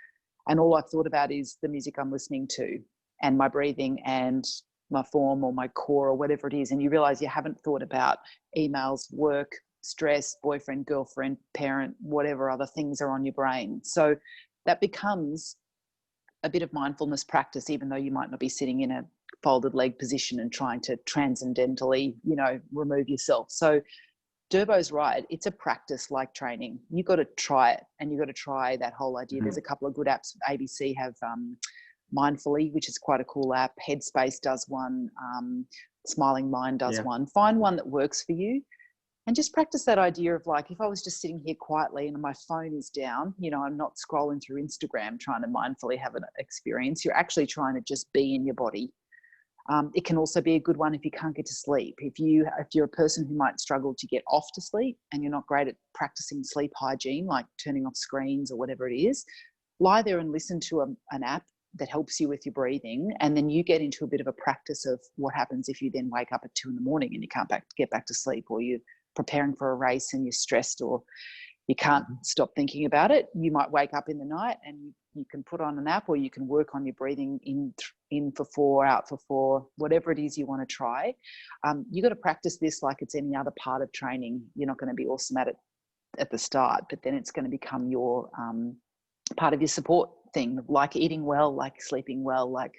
and all I've thought about is the music I'm listening to and my breathing and my form or my core or whatever it is. And you realize you haven't thought about emails, work, stress, boyfriend, girlfriend, parent, whatever other things are on your brain. So that becomes a bit of mindfulness practice, even though you might not be sitting in a folded leg position and trying to transcendentally, remove yourself. So Durbo's right. It's a practice like training. You've got to try it, and you've got to try that whole idea. There's a couple of good apps. ABC have Mindfully, which is quite a cool app. Headspace does one. Smiling Mind does one. Find one that works for you. And just practice that idea of like, if I was just sitting here quietly and my phone is down, I'm not scrolling through Instagram trying to mindfully have an experience. You're actually trying to just be in your body. It can also be a good one if you can't get to sleep. If you're a person who might struggle to get off to sleep and you're not great at practicing sleep hygiene, like turning off screens or whatever it is, lie there and listen to an app that helps you with your breathing, and then you get into a bit of a practice of what happens if you then wake up at 2 a.m. and you can't get back to sleep, or you're preparing for a race and you're stressed, or you can't stop thinking about it. You might wake up in the night and you can put on an app, or you can work on your breathing in for 4, out for 4, whatever it is you want to try. You got to practice this like it's any other part of training. You're not going to be awesome at it at the start, but then it's going to become your part of your support thing, like eating well, like sleeping well, like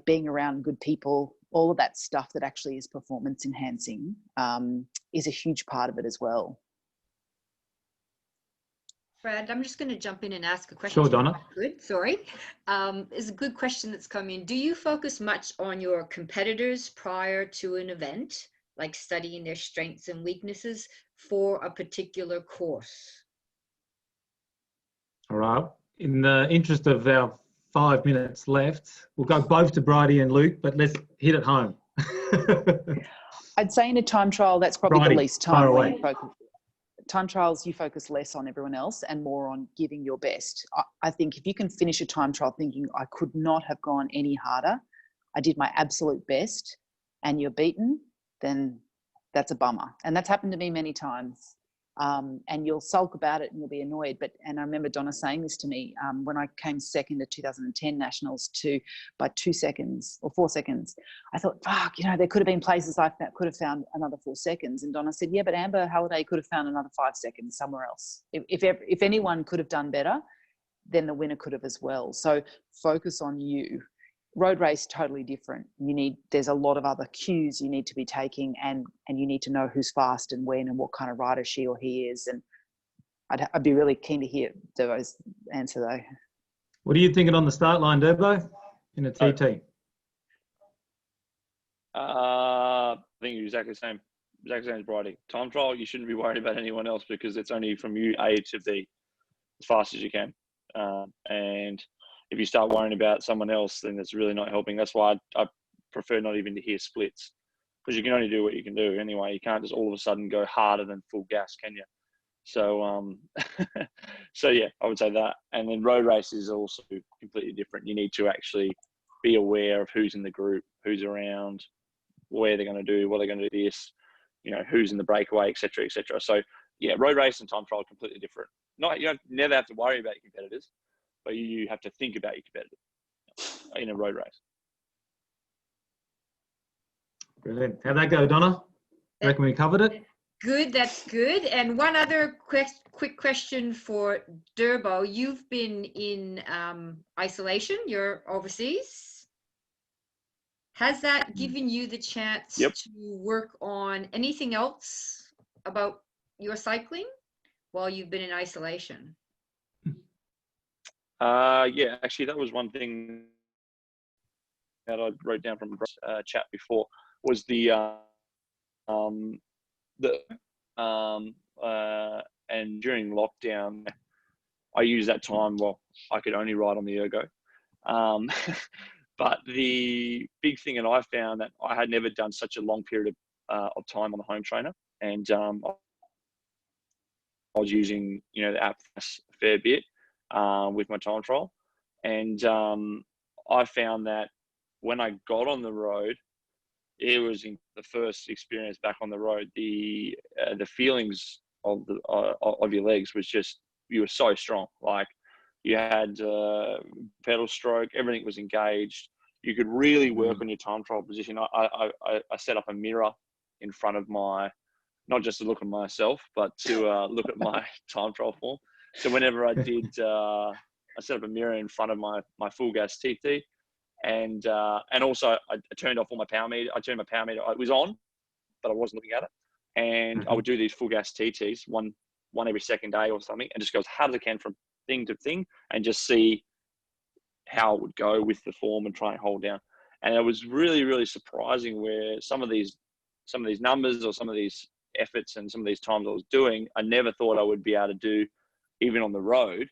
being around good people. All of that stuff that actually is performance enhancing is a huge part of it as well. Brad, I'm just going to jump in and ask a question. Sure, Donna. Good, sorry. It's a good question that's come in. Do you focus much on your competitors prior to an event, like studying their strengths and weaknesses for a particular course? All right. In the interest of our 5 minutes left, we'll go both to Bridie and Luke, but let's hit it home. I'd say in a time trial, that's probably Bridie, the least far time where away. you focus. Time trials, you focus less on everyone else and more on giving your best. I think if you can finish a time trial thinking, I could not have gone any harder, I did my absolute best, and you're beaten, then that's a bummer. And that's happened to me many times. And you'll sulk about it and you'll be annoyed. And I remember Donna saying this to me when I came second at 2010 Nationals by 2 seconds or 4 seconds. I thought, fuck, there could have been places I could have found another 4 seconds. And Donna said, yeah, but Amber Halliday could have found another 5 seconds somewhere else. If anyone could have done better, then the winner could have as well. So focus on you. Road race, totally different. There's a lot of other cues you need to be taking, and you need to know who's fast and when and what kind of rider she or he is. And I'd be really keen to hear Durbo's answer though. What are you thinking on the start line, Durbo, in a TT? I think exactly the same as Bridie. Time trial, you shouldn't be worried about anyone else because it's only from you A to B as fast as you can. And if you start worrying about someone else, then it's really not helping. That's why I prefer not even to hear splits, because you can only do what you can do anyway. You can't just all of a sudden go harder than full gas, can you? So, so yeah, I would say that. And then road race is also completely different. You need to actually be aware of who's in the group, who's around, where they're going to do, what they're going to do this, who's in the breakaway, etc., etc. So yeah, road race and time trial are completely different. You never have to worry about your competitors, but you have to think about your competitors in a road race. Brilliant. How'd that go, Donna? You reckon we covered it? Good, that's good. And one other quick question for Durbo. You've been in isolation, you're overseas. Has that given you the chance Yep. to work on anything else about your cycling while you've been in isolation? Yeah, actually, that was one thing that I wrote down from chat before was and during lockdown, I used that time. Well, I could only ride on the ergo, but the big thing that I found that I had never done such a long period of time on the home trainer, and I was using the app a fair bit with my time trial, and I found that when I got on the road, it was in the first experience back on the road. The feelings of your legs was just, you were so strong. Like you had pedal stroke, everything was engaged. You could really work on your time trial position. I set up a mirror in front of not just to look at myself, but to look at my time trial form. So whenever I did, I set up a mirror in front of my full gas TT. And also I turned off all my power meter. I turned my power meter. It was on, but I wasn't looking at it. And I would do these full gas TTs, one every second day or something, and just go as hard as I can from thing to thing, and just see how it would go with the form and try and hold down. And it was really, really surprising where some of these numbers or some of these efforts and some of these times I was doing, I never thought I would be able to do even on the road.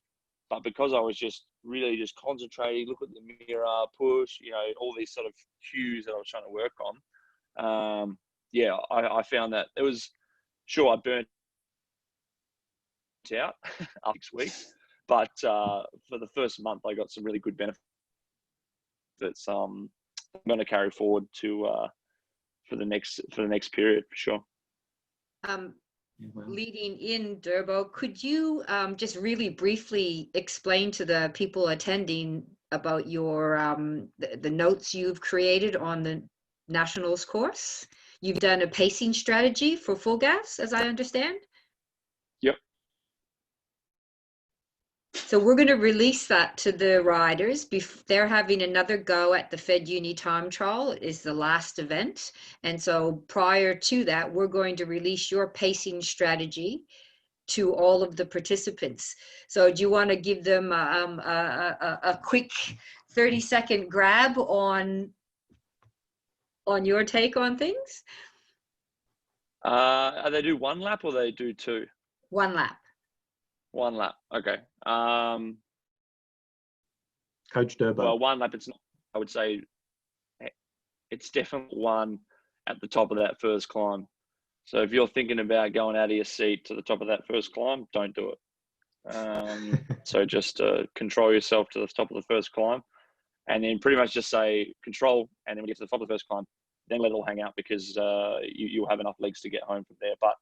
But because I was just really just concentrating, look at the mirror, push, all these sort of cues that I was trying to work on. I found that it was, sure, I burnt out after 6 weeks, but for the first month, I got some really good benefits. I'm going to carry forward to for the next period for sure. Leading in, Durbo, could you just really briefly explain to the people attending about your the notes you've created on the Nationals course? You've done a pacing strategy for full gas, as I understand. Yep. So we're going to release that to the riders. They're having another go at the Fed Uni Time Trial. It is the last event. And so prior to that, we're going to release your pacing strategy to all of the participants. So do you want to give them a quick 30-second grab on your take on things? They do one lap or they do two? One lap. One lap. Okay. Coach Durbo. Well, one lap. It's not. I would say it's definitely one at the top of that first climb. So if you're thinking about going out of your seat to the top of that first climb, don't do it. So just control yourself to the top of the first climb, and then pretty much just say control, and then when you get to the top of the first climb, then let it all hang out, because you'll have enough legs to get home from there. But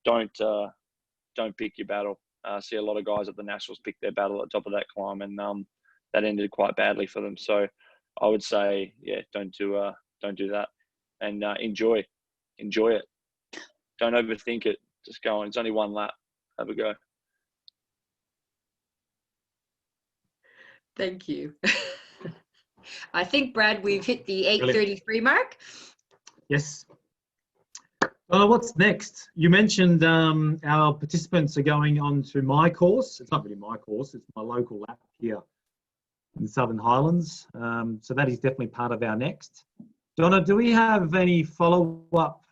don't pick your battle. See a lot of guys at the Nationals pick their battle at the top of that climb, and that ended quite badly for them. So I would say, yeah, don't do that, and enjoy it. Don't overthink it. Just go on. It's only one lap. Have a go. Thank you. I think, Brad, we've hit the 8:33 mark. Yes. What's next? You mentioned our participants are going on to my course. It's not really my course. It's my local lap here in the Southern Highlands. So that is definitely part of our next. Donna, do we have any follow-up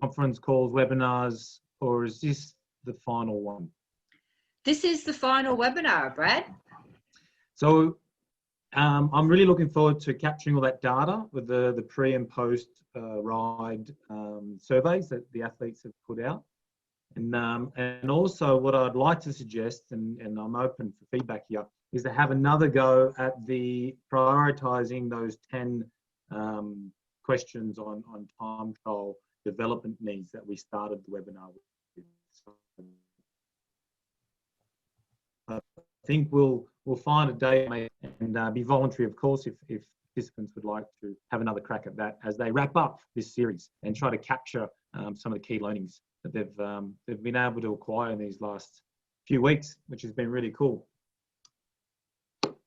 conference calls, webinars, or is this the final one? This is the final webinar, Brad. So I'm really looking forward to capturing all that data with the pre and post ride surveys that the athletes have put out. And also what I'd like to suggest, and I'm open for feedback here, is to have another go at the prioritising those 10 questions on time trial development needs that we started the webinar with. So I think we'll find a day and be voluntary, of course, if participants would like to have another crack at that as they wrap up this series and try to capture some of the key learnings that they've been able to acquire in these last few weeks, which has been really cool.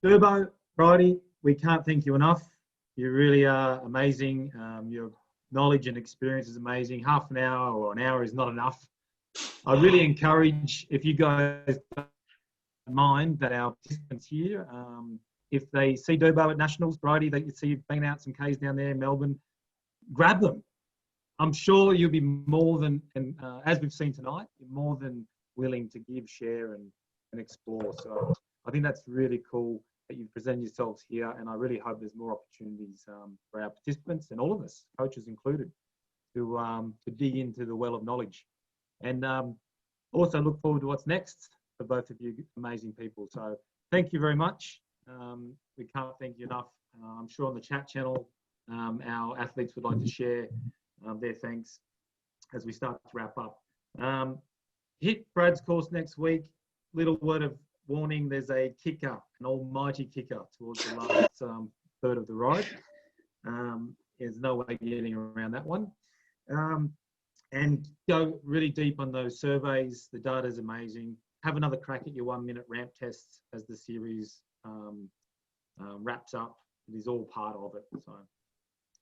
Durbo, Bridie, we can't thank you enough. You really are amazing. Your knowledge and experience is amazing. Half an hour or an hour is not enough. I really encourage, if you guys don't mind, that our participants here, if they see Durbo at Nationals, Bridie, that you see you banging out some Ks down there in Melbourne, grab them. I'm sure you'll be more than, as we've seen tonight, you're more than willing to give, share, and explore. So I think that's really cool that you present yourselves here, and I really hope there's more opportunities for our participants and all of us, coaches included, to dig into the well of knowledge. And also look forward to what's next for both of you amazing people. So thank you very much. We can't thank you enough. I'm sure on the chat channel, our athletes would like to share their thanks as we start to wrap up. Hit Brad's course next week. Little word of warning, there's a kicker, an almighty kicker towards the last third of the ride. There's no way getting around that one. And go really deep on those surveys. The data is amazing. Have another crack at your 1-minute ramp tests as the series wraps up. It is all part of it. So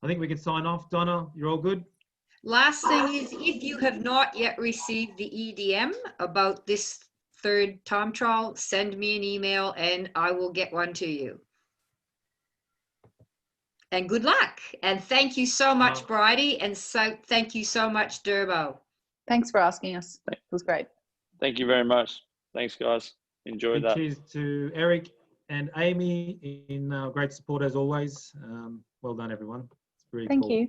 I think we can sign off. Donna, you're all good? Last thing is, if you have not yet received the EDM about this third time trial, send me an email and I will get one to you. And good luck. And thank you so much, Bridie. And so thank you so much, Durbo. Thanks for asking us. It was great. Thank you very much. Thanks, guys. Enjoy that. Cheers to Eric and Amy in great support as always. Well done, everyone. It's very cool. Thank you.